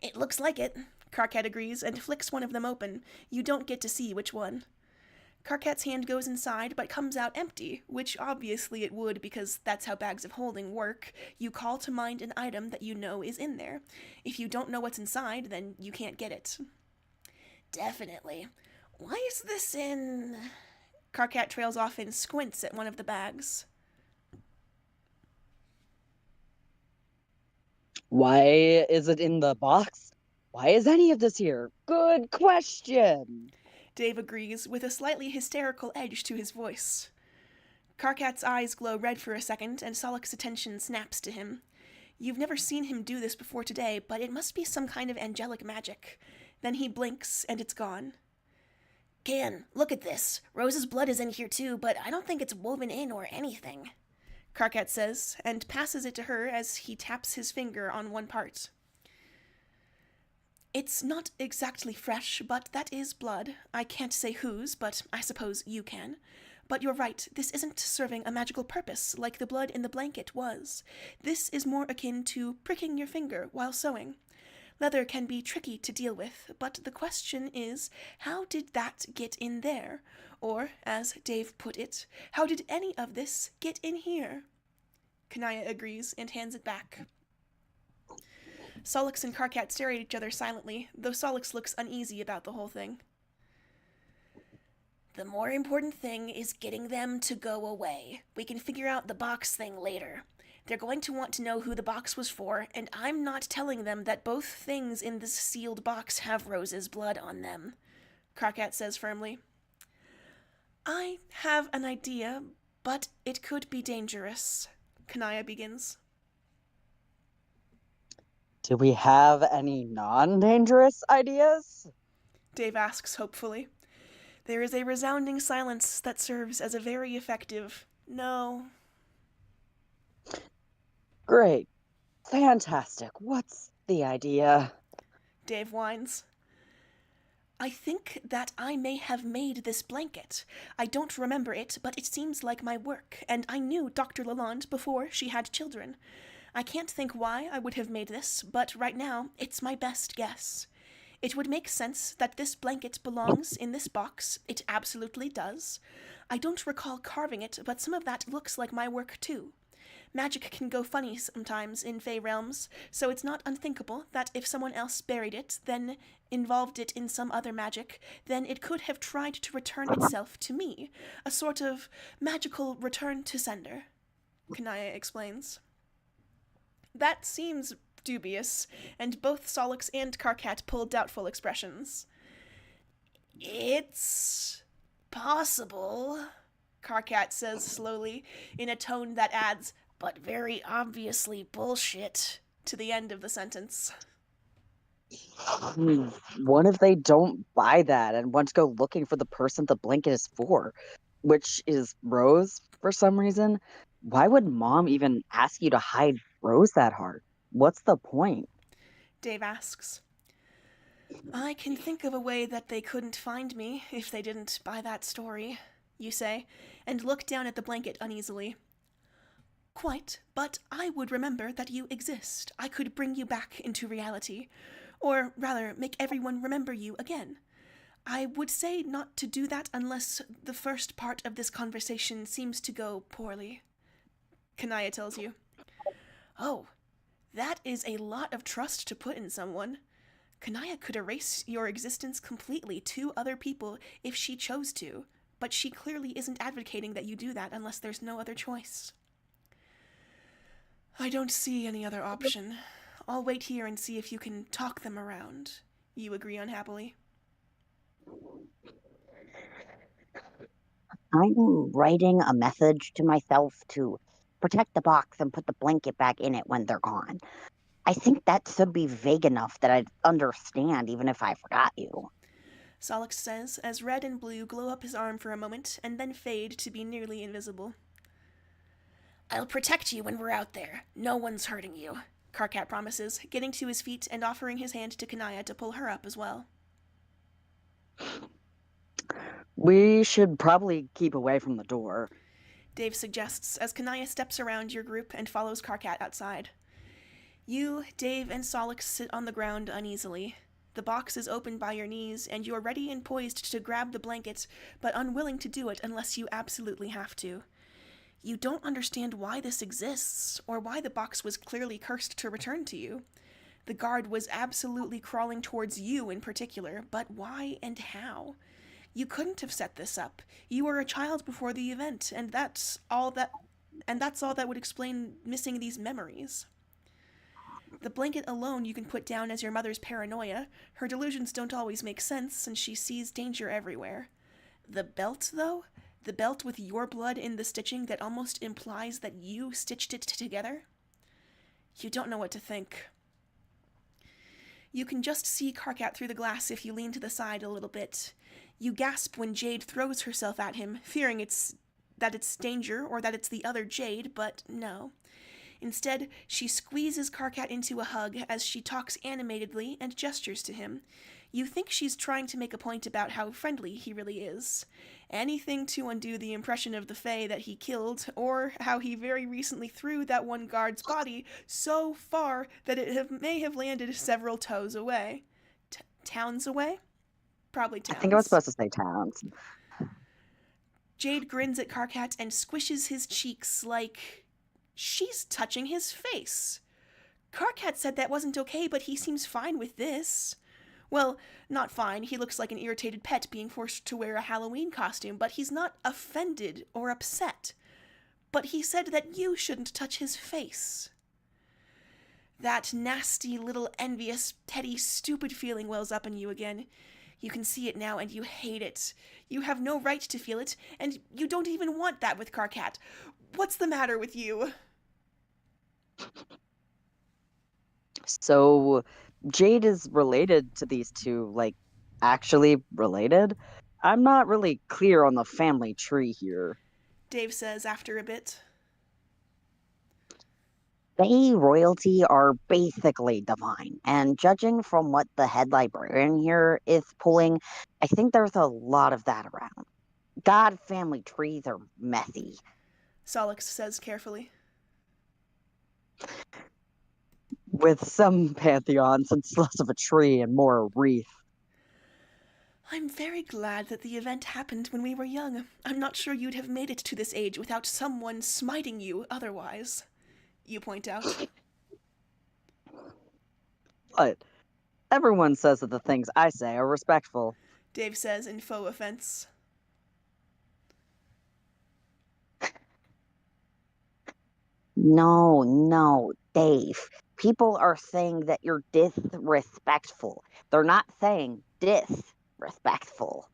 It looks like it, Karkat agrees and flicks one of them open. You don't get to see which one. Karkat's hand goes inside but comes out empty, which obviously it would because that's how bags of holding work. You call to mind an item that you know is in there. If you don't know what's inside, then you can't get it. Definitely. Why is this in... Karkat trails off and squints at one of the bags. Why is it in the box? Why is any of this here? Good question. Dave agrees, with a slightly hysterical edge to his voice. Karkat's eyes glow red for a second, and Solok's attention snaps to him. You've never seen him do this before today, but it must be some kind of angelic magic. Then he blinks, and it's gone. Can, look at this. Rose's blood is in here too, but I don't think it's woven in or anything, Karkat says, and passes it to her as he taps his finger on one part. It's not exactly fresh, but that is blood. I can't say whose, but I suppose you can. But you're right, this isn't serving a magical purpose like the blood in the blanket was. This is more akin to pricking your finger while sewing. Leather can be tricky to deal with, but the question is, how did that get in there? Or, as Dave put it, how did any of this get in here? Kanaya agrees and hands it back. Solix and Karkat stare at each other silently, though Solix looks uneasy about the whole thing. The more important thing is getting them to go away. We can figure out the box thing later. They're going to want to know who the box was for, and I'm not telling them that both things in this sealed box have Rose's blood on them, Karkat says firmly. I have an idea, but it could be dangerous, Kanaya begins. Do we have any non-dangerous ideas? Dave asks hopefully. There is a resounding silence that serves as a very effective no. Great. Fantastic. What's the idea? Dave whines. I think that I may have made this blanket. I don't remember it, but it seems like my work, and I knew Dr. Lalonde before she had children. I can't think why I would have made this, but right now, it's my best guess. It would make sense that this blanket belongs in this box. It absolutely does. I don't recall carving it, but some of that looks like my work too. Magic can go funny sometimes in Fey realms, so it's not unthinkable that if someone else buried it, then involved it in some other magic, then it could have tried to return itself to me. A sort of magical return to sender, Kanaya explains. That seems dubious, and both Solix and Karkat pull doubtful expressions. It's possible, Karkat says slowly, in a tone that adds, but very obviously bullshit, to the end of the sentence. What if they don't buy that and want to go looking for the person the blanket is for, which is Rose for some reason? Why would Mom even ask you to hide Rose that hard? What's the point? Dave asks. I can think of a way that they couldn't find me if they didn't buy that story, you say, and look down at the blanket uneasily. Quite, but I would remember that you exist. I could bring you back into reality. Or rather, make everyone remember you again. I would say not to do that unless the first part of this conversation seems to go poorly, Kanaya tells you. Oh, that is a lot of trust to put in someone. Kanaya could erase your existence completely to other people if she chose to, but she clearly isn't advocating that you do that unless there's no other choice. I don't see any other option. I'll wait here and see if you can talk them around, you agree unhappily. I'm writing a message to myself to protect the box and put the blanket back in it when they're gone. I think that should be vague enough that I'd understand even if I forgot you. Solix says, as red and blue glow up his arm for a moment and then fade to be nearly invisible. I'll protect you when we're out there. No one's hurting you, Karkat promises, getting to his feet and offering his hand to Kanaya to pull her up as well. We should probably keep away from the door, Dave suggests as Kanaya steps around your group and follows Karkat outside. You, Dave, and Solix sit on the ground uneasily. The box is open by your knees, and you are ready and poised to grab the blanket, but unwilling to do it unless you absolutely have to. You don't understand why this exists, or why the box was clearly cursed to return to you. The guard was absolutely crawling towards you in particular, but why and how? You couldn't have set this up. You were a child before the event, and that's all that would explain missing these memories. The blanket alone you can put down as your mother's paranoia. Her delusions don't always make sense, and she sees danger everywhere. The belt, though? The belt with your blood in the stitching that almost implies that you stitched it together? You don't know what to think. You can just see Karkat through the glass if you lean to the side a little bit. You gasp when Jade throws herself at him, fearing that it's danger or that it's the other Jade, but no. Instead, she squeezes Karkat into a hug as she talks animatedly and gestures to him. You think she's trying to make a point about how friendly he really is. Anything to undo the impression of the Fae that he killed, or how he very recently threw that one guard's body so far that it may have landed several toes away. Towns away? Probably towns. I think I was supposed to say towns. Jade grins at Karkat and squishes his cheeks like she's touching his face. Karkat said that wasn't okay, but he seems fine with this. Well, not fine. He looks like an irritated pet being forced to wear a Halloween costume, but he's not offended or upset. But he said that you shouldn't touch his face. That nasty little envious, petty, stupid feeling wells up in you again. You can see it now, and you hate it. You have no right to feel it, and you don't even want that with Karkat. What's the matter with you? So, Jade is related to these two, like, actually related? I'm not really clear on the family tree here. Dave says after a bit. They royalty are basically divine, and judging from what the head librarian here is pulling, I think there's a lot of that around. God family trees are messy. Solix says carefully. With some pantheons, it's less of a tree and more a wreath. I'm very glad that the event happened when we were young. I'm not sure you'd have made it to this age without someone smiting you otherwise. You point out. But everyone says that the things I say are respectful. Dave says in faux offense. No, Dave. People are saying that you're disrespectful. They're not saying disrespectful.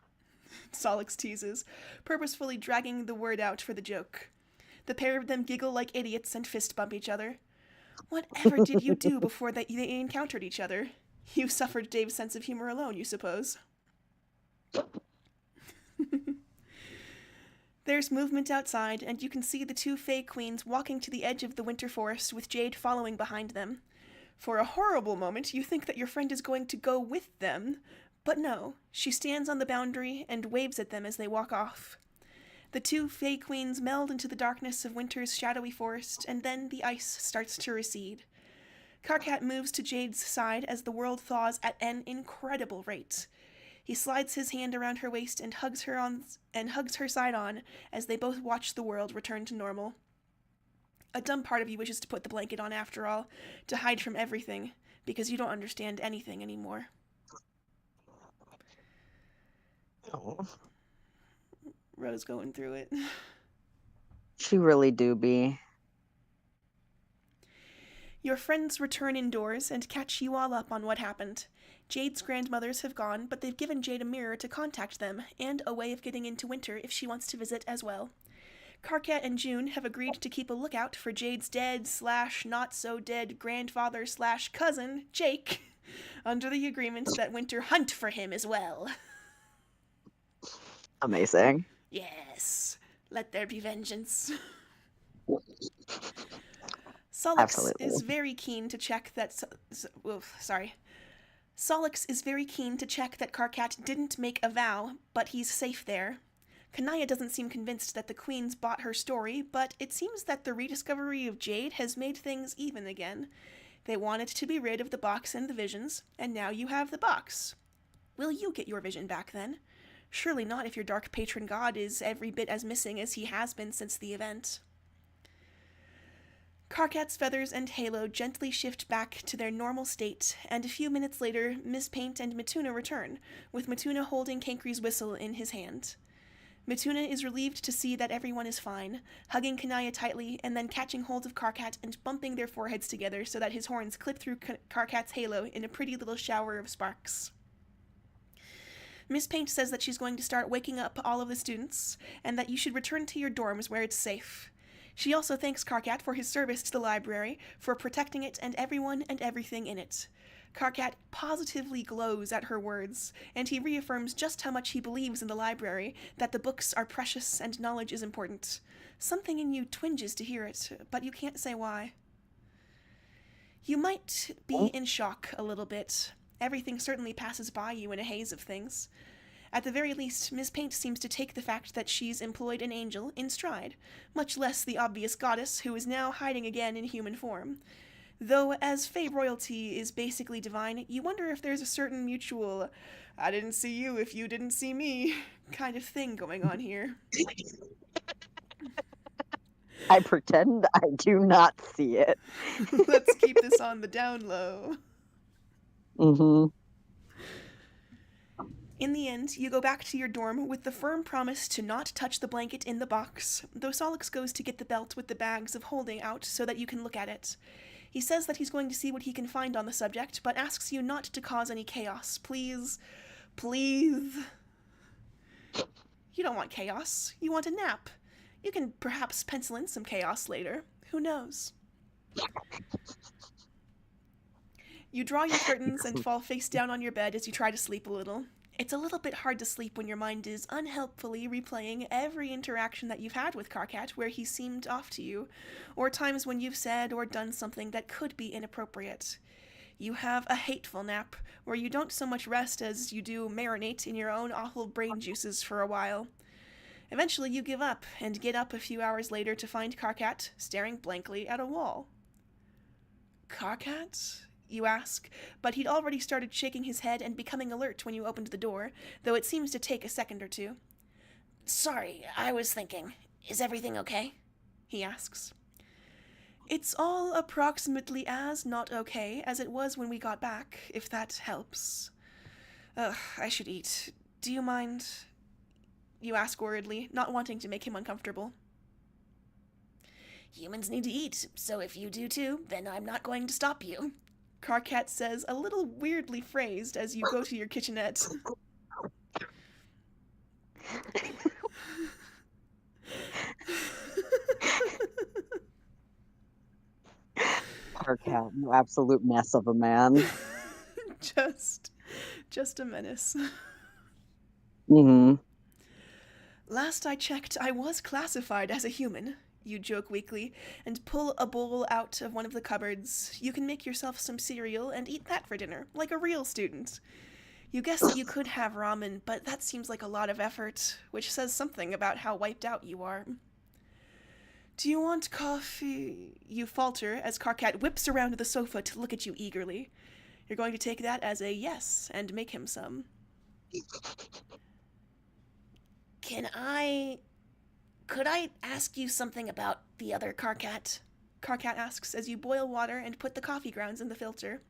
Solix teases, purposefully dragging the word out for the joke. The pair of them giggle like idiots and fist bump each other. Whatever did you do before they encountered each other? You suffered Dave's sense of humor alone, you suppose. There's movement outside, and you can see the two Fae Queens walking to the edge of the winter forest with Jade following behind them. For a horrible moment, you think that your friend is going to go with them, but no, she stands on the boundary and waves at them as they walk off. The two Fae Queens meld into the darkness of winter's shadowy forest, and then the ice starts to recede. Karkat moves to Jade's side as the world thaws at an incredible rate. He slides his hand around her waist and hugs her side on as they both watch the world return to normal. A dumb part of you wishes to put the blanket on after all, to hide from everything, because you don't understand anything anymore. Oh. Rose going through it. She really do be. Your friends return indoors and catch you all up on what happened. Jade's grandmothers have gone, but they've given Jade a mirror to contact them, and a way of getting into winter if she wants to visit as well. Karkat and June have agreed to keep a lookout for Jade's dead/not-so-dead grandfather/cousin, Jake, under the agreement that winter hunt for him as well. Amazing. Yes, let there be vengeance. Solix Absolutely. is very keen to check that... Solix is very keen to check that Karkat didn't make a vow, but he's safe there. Kanaya doesn't seem convinced that the queens bought her story, but it seems that the rediscovery of Jade has made things even again. They wanted to be rid of the box and the visions, and now you have the box. Will you get your vision back then? Surely not if your dark patron god is every bit as missing as he has been since the event. Karkat's feathers and halo gently shift back to their normal state, and a few minutes later, Miss Paint and Matuna return, with Matuna holding Kankri's whistle in his hand. Matuna is relieved to see that everyone is fine, hugging Kanaya tightly and then catching hold of Karkat and bumping their foreheads together so that his horns clip through Karkat's halo in a pretty little shower of sparks. Miss Paint says that she's going to start waking up all of the students, and that you should return to your dorms where it's safe. She also thanks Karkat for his service to the library, for protecting it and everyone and everything in it. Karkat positively glows at her words, and he reaffirms just how much he believes in the library, that the books are precious and knowledge is important. Something in you twinges to hear it, but you can't say why. You might be in shock a little bit. Everything certainly passes by you in a haze of things. At the very least, Miss Paint seems to take the fact that she's employed an angel in stride, much less the obvious goddess who is now hiding again in human form. Though, as Fae royalty is basically divine, you wonder if there's a certain mutual, I didn't see you if you didn't see me, kind of thing going on here. I pretend I do not see it. Let's keep this on the down low. Mm-hmm. In the end, you go back to your dorm with the firm promise to not touch the blanket in the box, though Solix goes to get the belt with the bags of holding out so that you can look at it. He says that he's going to see what he can find on the subject, but asks you not to cause any chaos. Please. Please. You don't want chaos. You want a nap. You can perhaps pencil in some chaos later. Who knows? You draw your curtains and fall face down on your bed as you try to sleep a little. It's a little bit hard to sleep when your mind is unhelpfully replaying every interaction that you've had with Karkat where he seemed off to you, or times when you've said or done something that could be inappropriate. You have a hateful nap, where you don't so much rest as you do marinate in your own awful brain juices for a while. Eventually you give up, and get up a few hours later to find Karkat staring blankly at a wall. Karkat? You ask, but he'd already started shaking his head and becoming alert when you opened the door, though it seems to take a second or two. Sorry, I was thinking. Is everything okay? He asks. It's all approximately as not okay as it was when we got back, if that helps. I should eat. Do you mind? You ask worriedly, not wanting to make him uncomfortable. Humans need to eat, so if you do too, then I'm not going to stop you. Karkat says, a little weirdly phrased as you go to your kitchenette. Karkat, you absolute mess of a man. Just a menace. Mm-hmm. Last I checked, I was classified as a human. You joke weakly, and pull a bowl out of one of the cupboards. You can make yourself some cereal and eat that for dinner, like a real student. You guess that you could have ramen, but that seems like a lot of effort, which says something about how wiped out you are. Do you want coffee? You falter as Karkat whips around to the sofa to look at you eagerly. You're going to take that as a yes and make him some. Could I ask you something about the other Karkat? Karkat asks as you boil water and put the coffee grounds in the filter.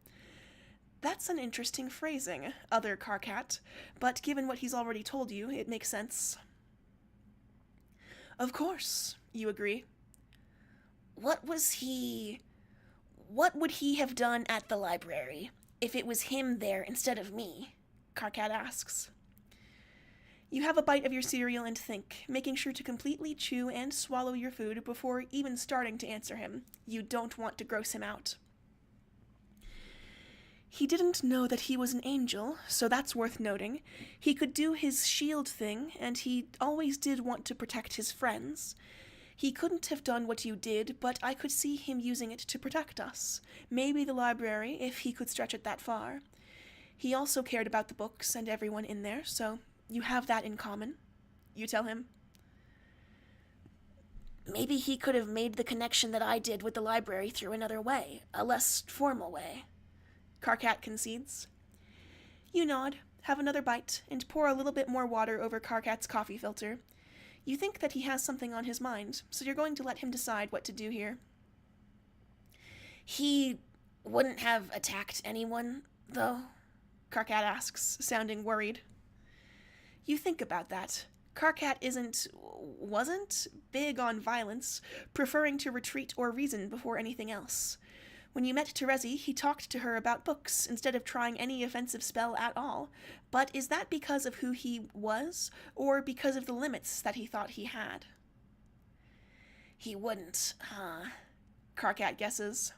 That's an interesting phrasing, other Karkat, but given what he's already told you, it makes sense. Of course, you agree. What would he have done at the library if it was him there instead of me? Karkat asks. You have a bite of your cereal and think, making sure to completely chew and swallow your food before even starting to answer him. You don't want to gross him out. He didn't know that he was an angel, so that's worth noting. He could do his shield thing, and he always did want to protect his friends. He couldn't have done what you did, but I could see him using it to protect us. Maybe the library, if he could stretch it that far. He also cared about the books and everyone in there, so you have that in common. You tell him. Maybe he could have made the connection that I did with the library through another way, a less formal way. Karkat concedes. You nod, have another bite, and pour a little bit more water over Karkat's coffee filter. You think that he has something on his mind, so you're going to let him decide what to do here. He wouldn't have attacked anyone, though? Karkat asks, sounding worried. You think about that. Karkat wasn't big on violence, preferring to retreat or reason before anything else. When you met Terezi, he talked to her about books instead of trying any offensive spell at all. But is that because of who he was, or because of the limits that he thought he had? He wouldn't, huh? Karkat guesses.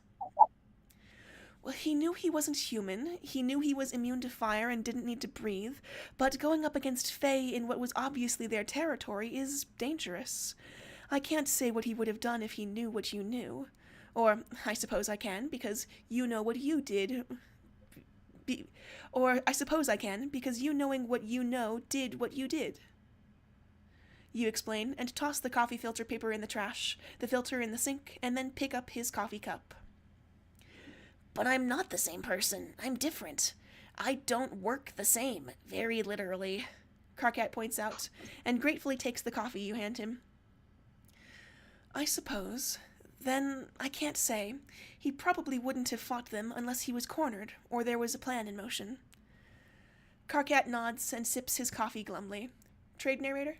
Well, he knew he wasn't human, he knew he was immune to fire and didn't need to breathe, but going up against Fae in what was obviously their territory is dangerous. I can't say what he would have done if he knew what you knew. Or, I suppose I can, because you know what you did. Or, I suppose I can, because you knowing what you know did what you did. You explain, and toss the coffee filter paper in the trash, the filter in the sink, and then pick up his coffee cup. But I'm not the same person. I'm different. I don't work the same, very literally, Karkat points out, and gratefully takes the coffee you hand him. I suppose. Then, I can't say. He probably wouldn't have fought them unless he was cornered, or there was a plan in motion. Karkat nods and sips his coffee glumly. Trade narrator?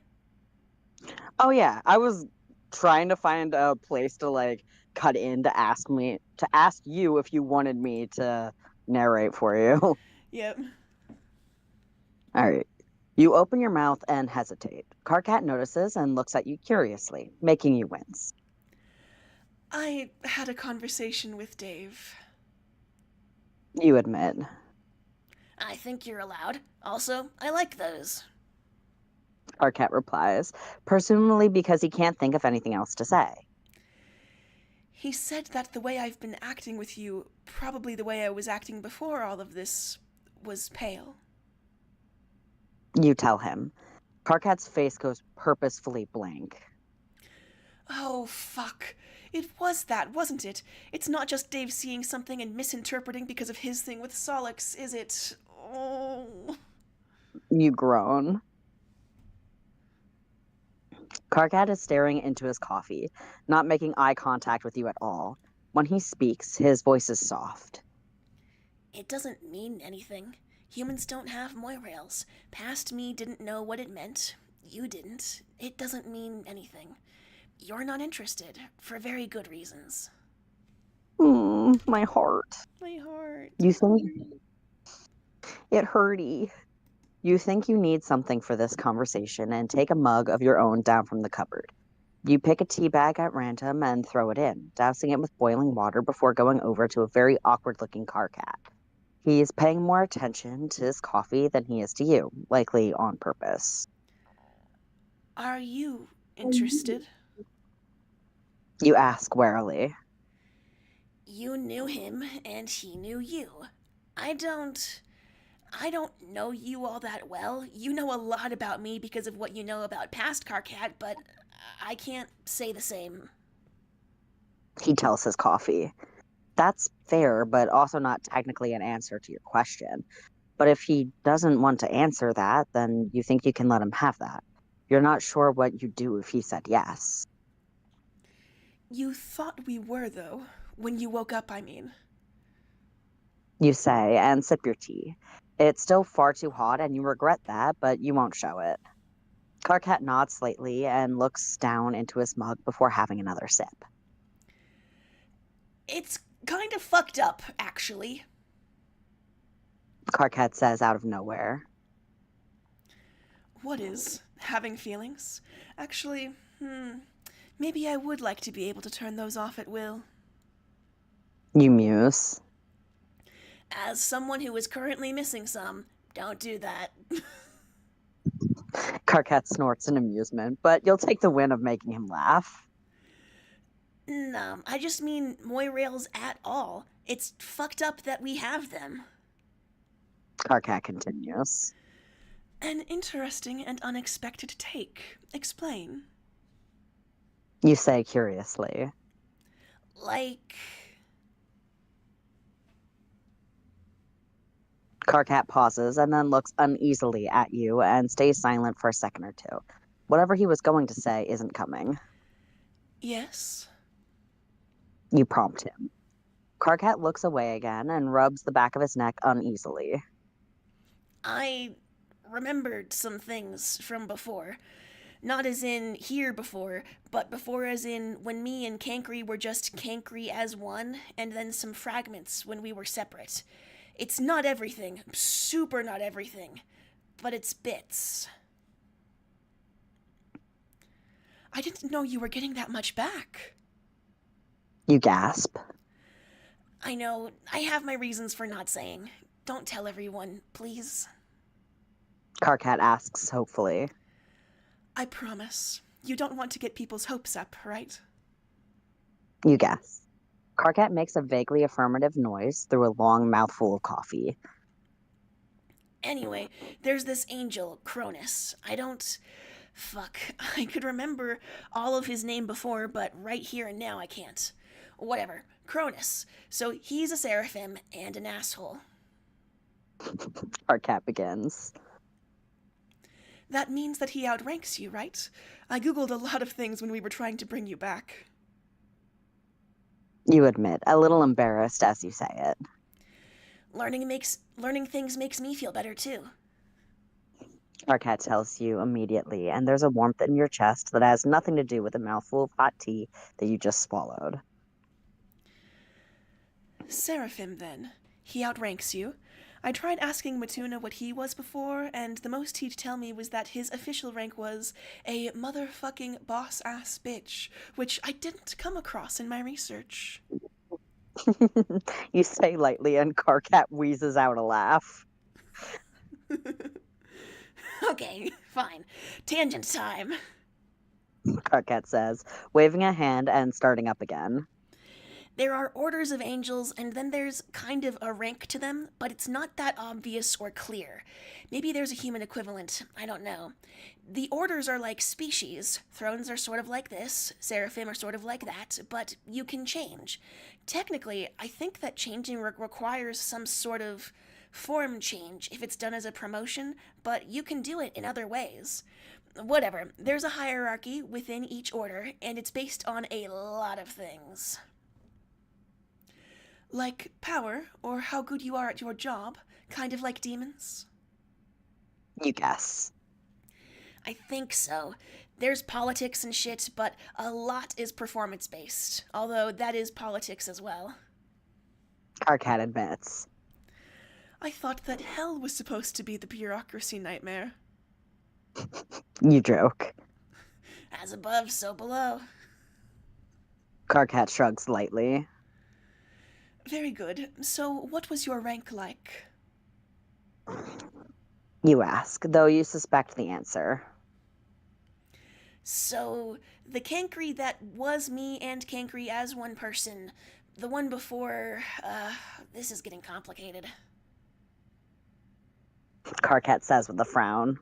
Oh yeah, I was trying to find a place to cut in to ask you if you wanted me to narrate for you. Yep. All right. You open your mouth and hesitate. Karkat notices and looks at you curiously, making you wince. I had a conversation with Dave. You admit. I think you're allowed. Also, I like those. Karkat replies, presumably because he can't think of anything else to say. He said that the way I've been acting with you, probably the way I was acting before all of this, was pale. You tell him. Karkat's face goes purposefully blank. Oh, fuck. It was that, wasn't it? It's not just Dave seeing something and misinterpreting because of his thing with Solix, is it? Oh. You groan. Karkat is staring into his coffee, not making eye contact with you at all. When he speaks, his voice is soft. It doesn't mean anything. Humans don't have moirails. Past me didn't know what it meant. You didn't. It doesn't mean anything. You're not interested, for very good reasons. My heart. My heart. You think it hurty. You think you need something for this conversation and take a mug of your own down from the cupboard. You pick a tea bag at random and throw it in, dousing it with boiling water before going over to a very awkward-looking Karkat. He is paying more attention to his coffee than he is to you, likely on purpose. Are you interested? You ask warily. You knew him, and he knew you. I don't know you all that well. You know a lot about me because of what you know about past Karkat, but I can't say the same. He tells his coffee. That's fair, but also not technically an answer to your question. But if he doesn't want to answer that, then you think you can let him have that. You're not sure what you'd do if he said yes. You thought we were, though. When you woke up, I mean. You say, and sip your tea. It's still far too hot, and you regret that, but you won't show it. Karkat nods slightly and looks down into his mug before having another sip. It's kind of fucked up, actually. Karkat says out of nowhere. What is? Having feelings? Actually, maybe I would like to be able to turn those off at will. You muse. As someone who is currently missing some, don't do that. Karkat snorts in amusement, but you'll take the win of making him laugh. No, I just mean moirails at all. It's fucked up that we have them. Karkat continues. An interesting and unexpected take. Explain. You say curiously. Like, Karkat pauses and then looks uneasily at you and stays silent for a second or two. Whatever he was going to say isn't coming. Yes? You prompt him. Karkat looks away again and rubs the back of his neck uneasily. I remembered some things from before. Not as in here before, but before as in when me and Cankry were just Cankry as one, and then some fragments when we were separate. It's not everything, super not everything, but it's bits. I didn't know you were getting that much back. You gasp. I know, I have my reasons for not saying. Don't tell everyone, please. Karkat asks hopefully. I promise. You don't want to get people's hopes up, right? You guess. Karkat makes a vaguely affirmative noise through a long mouthful of coffee. Anyway, there's this angel, Cronus. Fuck. I could remember all of his name before, but right here and now I can't. Whatever. Cronus. So he's a seraphim and an asshole. Karkat begins. That means that he outranks you, right? I googled a lot of things when we were trying to bring you back. You admit, a little embarrassed as you say it. Learning things makes me feel better too. Karkat tells you immediately, and there's a warmth in your chest that has nothing to do with a mouthful of hot tea that you just swallowed. Seraphim, then. He outranks you. I tried asking Matuna what he was before, and the most he'd tell me was that his official rank was a motherfucking boss-ass bitch, which I didn't come across in my research. You say lightly, and Karkat wheezes out a laugh. Okay, fine. Tangent time. Karkat says, waving a hand and starting up again. There are orders of angels, and then there's kind of a rank to them, but it's not that obvious or clear. Maybe there's a human equivalent, I don't know. The orders are like species. Thrones are sort of like this, seraphim are sort of like that, but you can change. Technically, I think that changing requires some sort of form change if it's done as a promotion, but you can do it in other ways. Whatever, there's a hierarchy within each order, and it's based on a lot of things. Like power, or how good you are at your job, kind of like demons? You guess. I think so. There's politics and shit, but a lot is performance-based, although that is politics as well. Karkat admits. I thought that hell was supposed to be the bureaucracy nightmare. You joke. As above, so below. Karkat shrugs lightly. Very good. So, what was your rank like? You ask, though you suspect the answer. So, the Cankry that was me and Cankry as one person, the one before, this is getting complicated. Karkat says with a frown.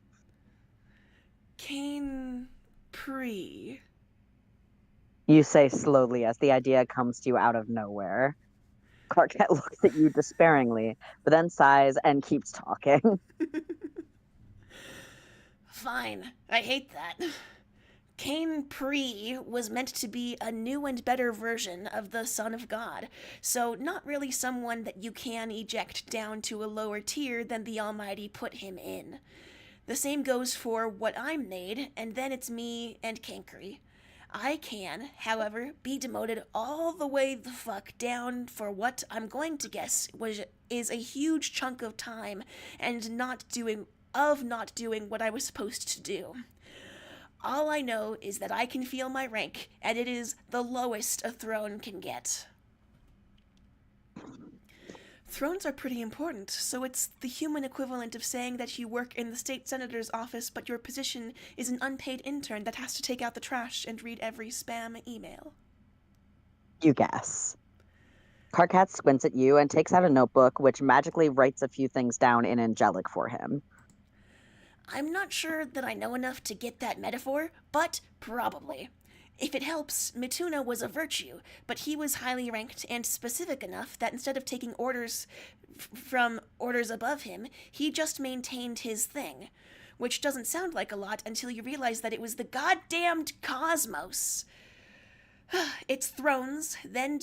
Kane Pre. You say slowly as the idea comes to you out of nowhere. Karkat looks at you despairingly, but then sighs and keeps talking. Fine, I hate that. Cain Pre was meant to be a new and better version of the Son of God, so not really someone that you can eject down to a lower tier than the Almighty put him in. The same goes for what I'm made, and then it's me and Cankry. I can, however, be demoted all the way the fuck down for what I'm going to guess is a huge chunk of time and not doing what I was supposed to do. All I know is that I can feel my rank, and it is the lowest a throne can get. Thrones are pretty important, so it's the human equivalent of saying that you work in the state senator's office, but your position is an unpaid intern that has to take out the trash and read every spam email. You guess. Karkat squints at you and takes out a notebook, which magically writes a few things down in angelic for him. I'm not sure that I know enough to get that metaphor, but probably. If it helps, Mituna was a virtue, but he was highly ranked and specific enough that instead of taking orders from orders above him, he just maintained his thing. Which doesn't sound like a lot until you realize that it was the goddamned cosmos. It's thrones, then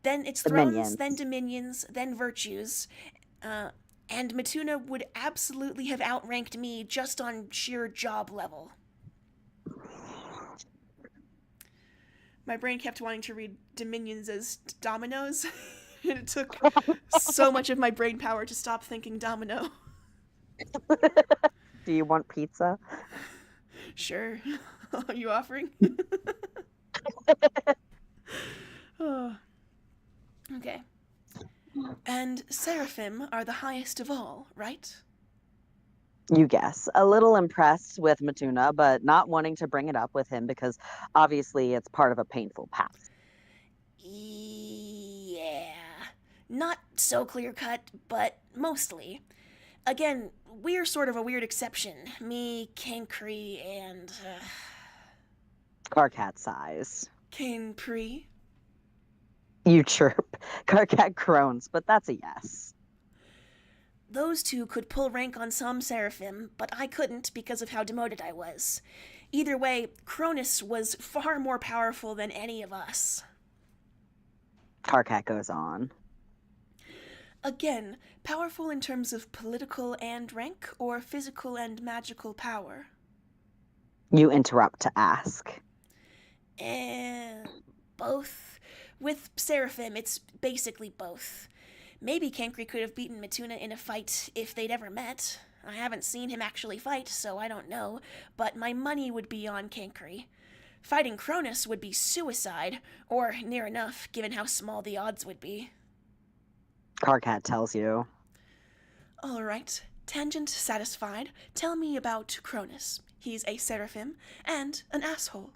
then it's thrones, Dominions. then dominions, then virtues. And Mituna would absolutely have outranked me just on sheer job level. My brain kept wanting to read dominions as dominoes, and it took so much of my brain power to stop thinking domino. Do you want pizza? Sure. Are you offering? Oh. Okay. And seraphim are the highest of all, right? You guess. A little impressed with Matuna, but not wanting to bring it up with him because obviously it's part of a painful past. Yeah. Not so clear cut, but mostly. Again, we're sort of a weird exception. Me, Cankry, and. Carcat sighs. Cain-Pri? You chirp. Carcat groans, but that's a yes. Those two could pull rank on some seraphim, but I couldn't because of how demoted I was. Either way, Cronus was far more powerful than any of us. Carcat goes on. Again, powerful in terms of political and rank, or physical and magical power? You interrupt to ask. And both. With Seraphim, it's basically both. Maybe Cankry could have beaten Mituna in a fight if they'd ever met. I haven't seen him actually fight, so I don't know, but my money would be on Cankry. Fighting Cronus would be suicide, or near enough, given how small the odds would be. Carcat tells you. All right, tangent satisfied. Tell me about Cronus. He's a seraphim and an asshole.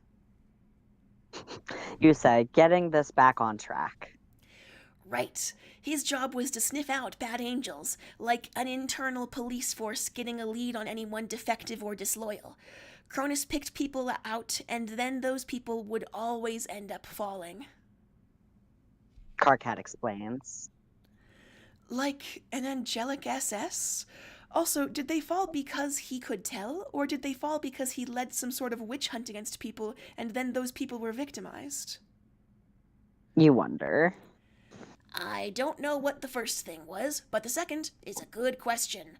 You say, getting this back on track. Right. His job was to sniff out bad angels, like an internal police force getting a lead on anyone defective or disloyal. Cronus picked people out, and then those people would always end up falling. Carcat explains. Like an angelic SS? Also, did they fall because he could tell, or did they fall because he led some sort of witch hunt against people, and then those people were victimized? You wonder. I don't know what the first thing was, but the second is a good question.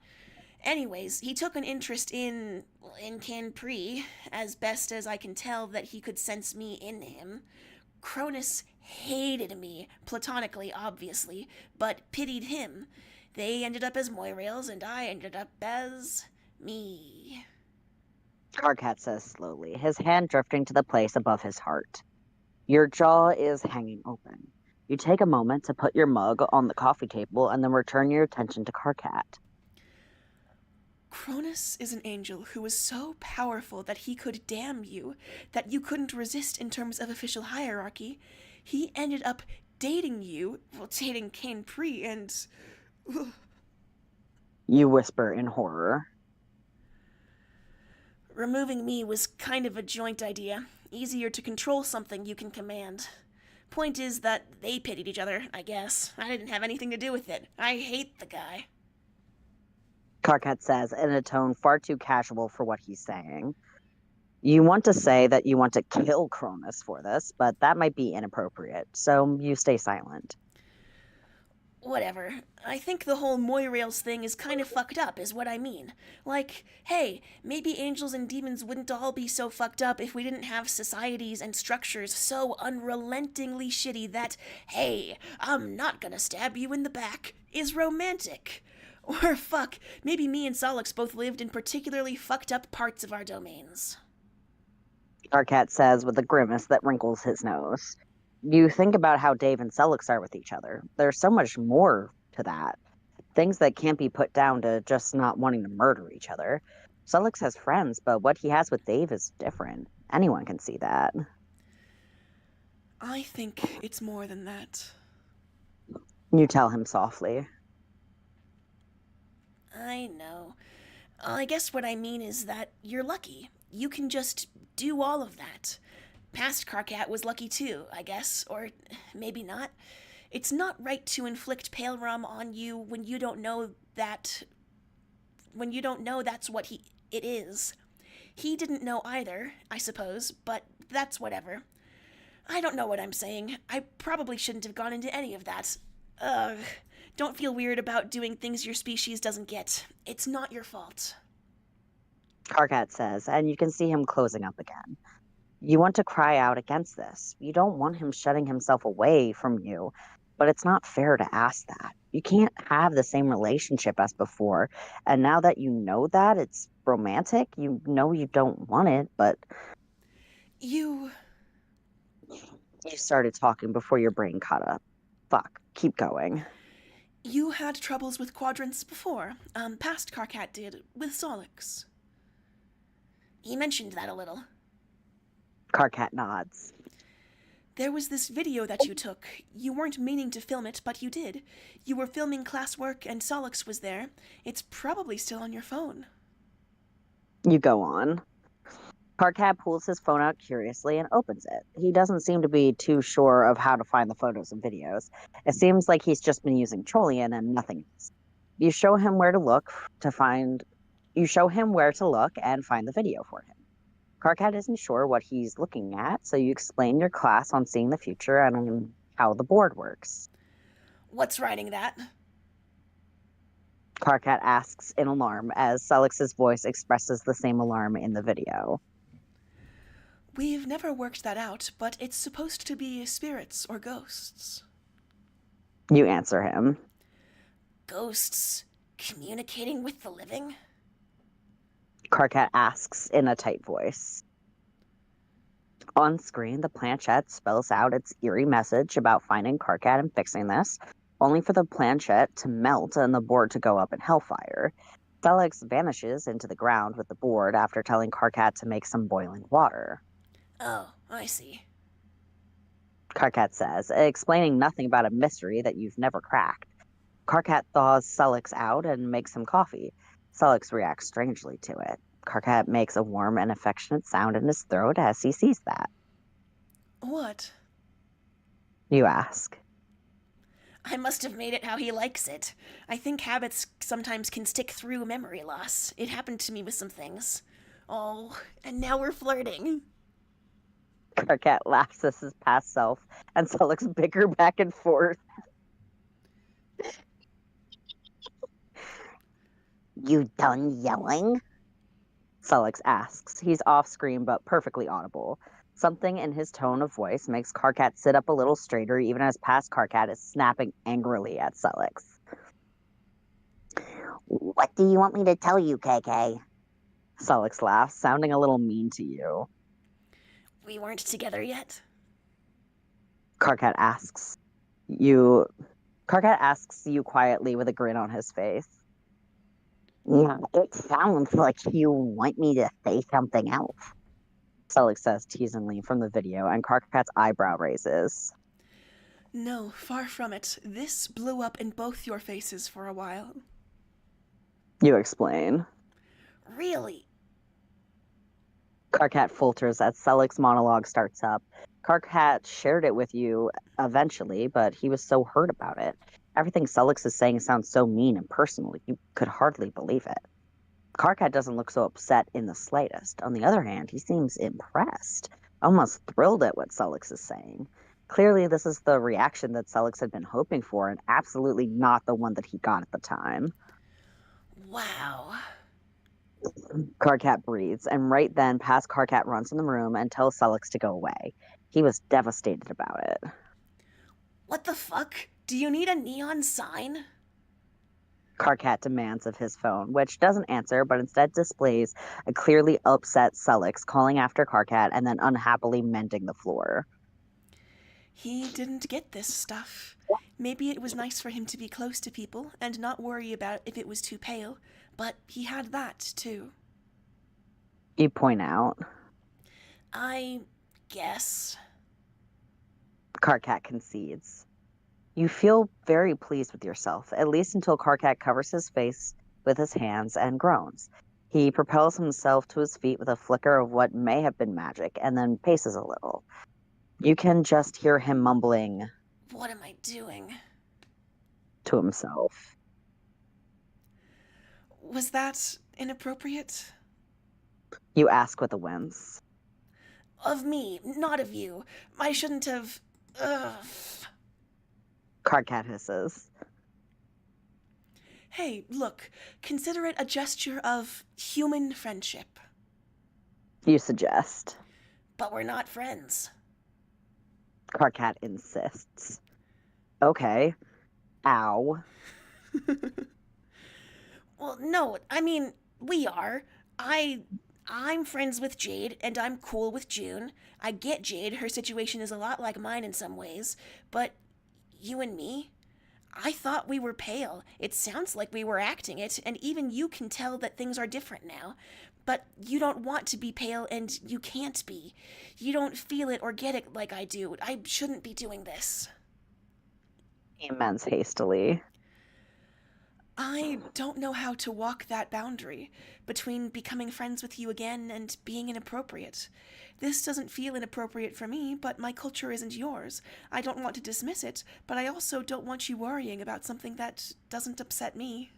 Anyways, he took an interest in Cankry, as best as I can tell that he could sense me in him. Cronus hated me, platonically, obviously, but pitied him. They ended up as Moirails, and I ended up as me. Carcat says slowly, his hand drifting to the place above his heart. Your jaw is hanging open. You take a moment to put your mug on the coffee table and then return your attention to Carcat. Cronus is an angel who was so powerful that he could damn you, that you couldn't resist in terms of official hierarchy. He ended up dating you, well, dating Cain-Pri, and... You whisper in horror. Removing me was kind of a joint idea. Easier to control something you can command. Point is that they pitied each other, I guess. I didn't have anything to do with it. I hate the guy. Carcat says in a tone far too casual for what he's saying. You want to say that you want to kill Cronus for this, but that might be inappropriate, so you stay silent. Whatever. I think the whole Moirails thing is kind of fucked up, is what I mean. Like, hey, maybe angels and demons wouldn't all be so fucked up if we didn't have societies and structures so unrelentingly shitty that, hey, I'm not gonna stab you in the back, is romantic. Or fuck, maybe me and Solix both lived in particularly fucked up parts of our domains. Carcat says with a grimace that wrinkles his nose. You think about how Dave and Celix are with each other. There's so much more to that. Things that can't be put down to just not wanting to murder each other. Celix has friends, but what he has with Dave is different. Anyone can see that. I think it's more than that. You tell him softly. I know. I guess what I mean is that you're lucky. You can just do all of that. Past Karkat was lucky too, I guess, or maybe not. It's not right to inflict Pale Rum on you when you don't know that. When you don't know that's what it is. He didn't know either, I suppose, but that's whatever. I don't know what I'm saying. I probably shouldn't have gone into any of that. Ugh. Don't feel weird about doing things your species doesn't get. It's not your fault. Karkat says, and you can see him closing up again. You want to cry out against this. You don't want him shutting himself away from you, but it's not fair to ask that. You can't have the same relationship as before, and now that you know that it's romantic, you know you don't want it, but You you started talking before your brain caught up. Fuck, keep going. you had troubles with quadrants before. Past Karkat did, with Solix. He mentioned that a little. Karkat nods. There was this video that you took. You weren't meaning to film it, but you did. You were filming classwork and Solix was there. It's probably still on your phone. You go on. Karkat pulls his phone out curiously and opens it. He doesn't seem to be too sure of how to find the photos and videos. It seems like he's just been using Trollian and nothing else. You show him where to look and find the video for him. Karkat isn't sure what he's looking at, so you explain your class on seeing the future and on how the board works. What's writing that? Karkat asks in alarm as Selix's voice expresses the same alarm in the video. We've never worked that out, but it's supposed to be spirits or ghosts. You answer him. Ghosts communicating with the living? Karkat asks in a tight voice. On screen, the planchette spells out its eerie message about finding Karkat and fixing this, only for the planchette to melt and the board to go up in hellfire. Felix vanishes into the ground with the board after telling Karkat to make some boiling water. Oh, I see. Karkat says, explaining nothing about a mystery that you've never cracked. Karkat thaws Selix out and makes him coffee. Selix reacts strangely to it. Karkat makes a warm and affectionate sound in his throat as he sees that. What? You ask. I must have made it how he likes it. I think habits sometimes can stick through memory loss. It happened to me with some things. Oh, and now we're flirting. Karkat laughs as his past self and Selix bicker back and forth. You done yelling? Selix asks. He's off screen but perfectly audible. Something in his tone of voice makes Karkat sit up a little straighter even as past Karkat is snapping angrily at Selix. What do you want me to tell you, KK? Selix laughs, sounding a little mean to you. We weren't together yet? Karkat asks you quietly with a grin on his face. Yeah, it sounds like you want me to say something else, Selix says teasingly from the video, and Karkat's eyebrow raises. No, far from it. This blew up in both your faces for a while. You explain. Really? Karkat falters as Selix's monologue starts up. Karkat shared it with you eventually, but he was so hurt about it. Everything Selix is saying sounds so mean and personal, you could hardly believe it. Karkat doesn't look so upset in the slightest. On the other hand, he seems impressed, almost thrilled at what Selix is saying. Clearly, this is the reaction that Selix had been hoping for, and absolutely not the one that he got at the time. Wow. Karkat breathes, and right then, past Karkat runs in the room and tells Selix to go away. He was devastated about it. What the fuck? Do you need a neon sign? Karkat demands of his phone, which doesn't answer, but instead displays a clearly upset Selix calling after Karkat and then unhappily mending the floor. He didn't get this stuff. Maybe it was nice for him to be close to people and not worry about if it was too pale, but he had that, too. You point out. I guess. Karkat concedes. You feel very pleased with yourself, at least until Karkat covers his face with his hands and groans. He propels himself to his feet with a flicker of what may have been magic and then paces a little. You can just hear him mumbling What am I doing? to himself. Was that inappropriate? You ask with a wince. Of me, not of you. I shouldn't have. Ugh. Cardcat hisses. Hey, look, consider it a gesture of human friendship. You suggest. But we're not friends. Cardcat insists. Okay. Ow. Well, no, I mean, we are. I'm friends with Jade, and I'm cool with June. I get Jade, her situation is a lot like mine in some ways, but you and me? I thought we were pale. It sounds like we were acting it, and even you can tell that things are different now. But you don't want to be pale, and you can't be. You don't feel it or get it like I do. I shouldn't be doing this. He amends hastily. I don't know how to walk that boundary between becoming friends with you again and being inappropriate. This doesn't feel inappropriate for me, but my culture isn't yours. I don't want to dismiss it, but I also don't want you worrying about something that doesn't upset me.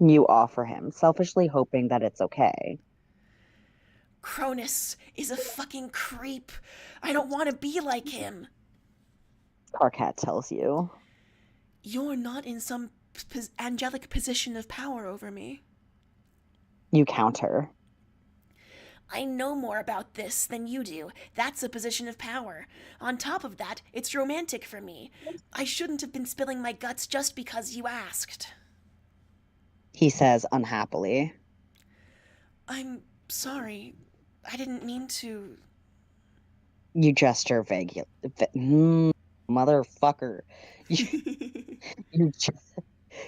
You offer him, selfishly hoping that it's okay. Cronus is a fucking creep. I don't want to be like him. Cardcat tells you. You're not in some angelic position of power over me. You counter. I know more about this than you do. That's a position of power. On top of that, it's romantic for me. I shouldn't have been spilling my guts just because you asked. He says unhappily. I'm sorry. I didn't mean to. You gesture vaguely. Motherfucker.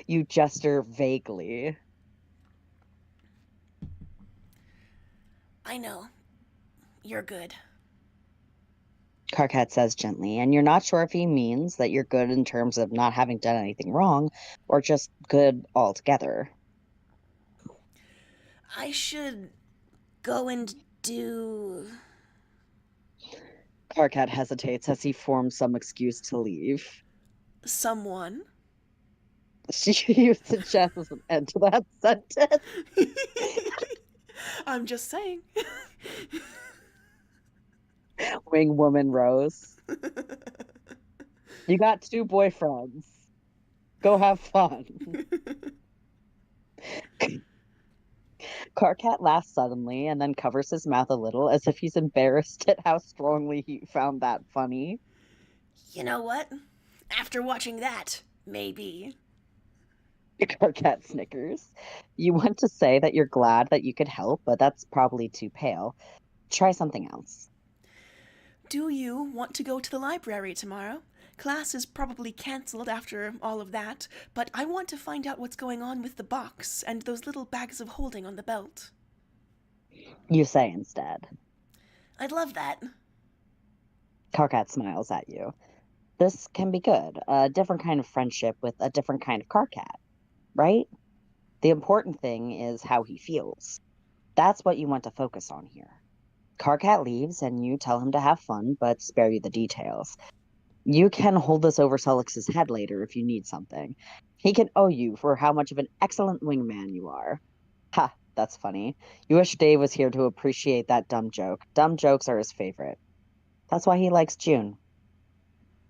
You gesture vaguely. I know. You're good. Cardcat says gently, and you're not sure if he means that you're good in terms of not having done anything wrong, or just good altogether. I should go and do. Cardcat hesitates as he forms some excuse to leave. Someone. You suggest an end to that sentence. I'm just saying. Wing woman Rose. You got 2 boyfriends. Go have fun. Cardcat laughs suddenly and then covers his mouth a little as if he's embarrassed at how strongly he found that funny. You know what? After watching that, maybe. Cardcat snickers. You want to say that you're glad that you could help, but that's probably too pale. Try something else. Do you want to go to the library tomorrow? Class is probably cancelled after all of that, but I want to find out what's going on with the box and those little bags of holding on the belt. You say instead. I'd love that. Cardcat smiles at you. This can be good. A different kind of friendship with a different kind of Cardcat, right? The important thing is how he feels. That's what you want to focus on here. Cardcat leaves and you tell him to have fun, but spare you the details. You can hold this over Sullix's head later if you need something. He can owe you for how much of an excellent wingman you are. Ha, that's funny. You wish Dave was here to appreciate that dumb joke. Dumb jokes are his favorite. That's why he likes June.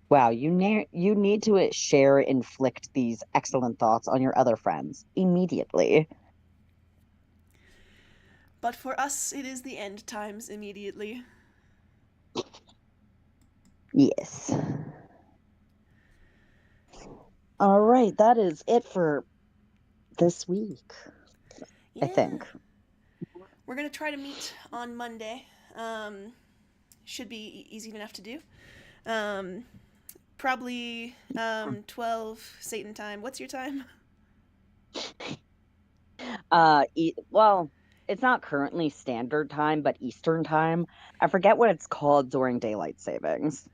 Wow, you need to inflict these excellent thoughts on your other friends immediately. But for us, it is the end times immediately. Yes. All right, that is it for this week, I think. We're going to try to meet on Monday. Should be easy enough to do. Probably 12 Satan time. What's your time? Well, it's not currently standard time, but Eastern time. I forget what it's called during daylight savings.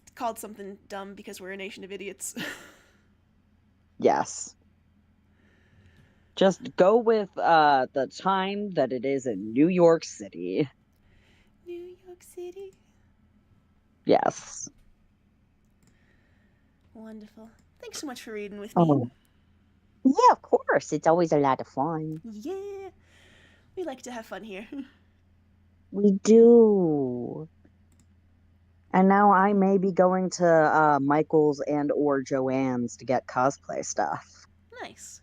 It's called something dumb because we're a nation of idiots. Yes. Just go with the time that it is in New York City. New York City. Yes. Wonderful. Thanks so much for reading with me. Oh, yeah, of course. It's always a lot of fun. Yeah. We like to have fun here. We do. And now I may be going to Michael's and or Joanne's to get cosplay stuff. Nice.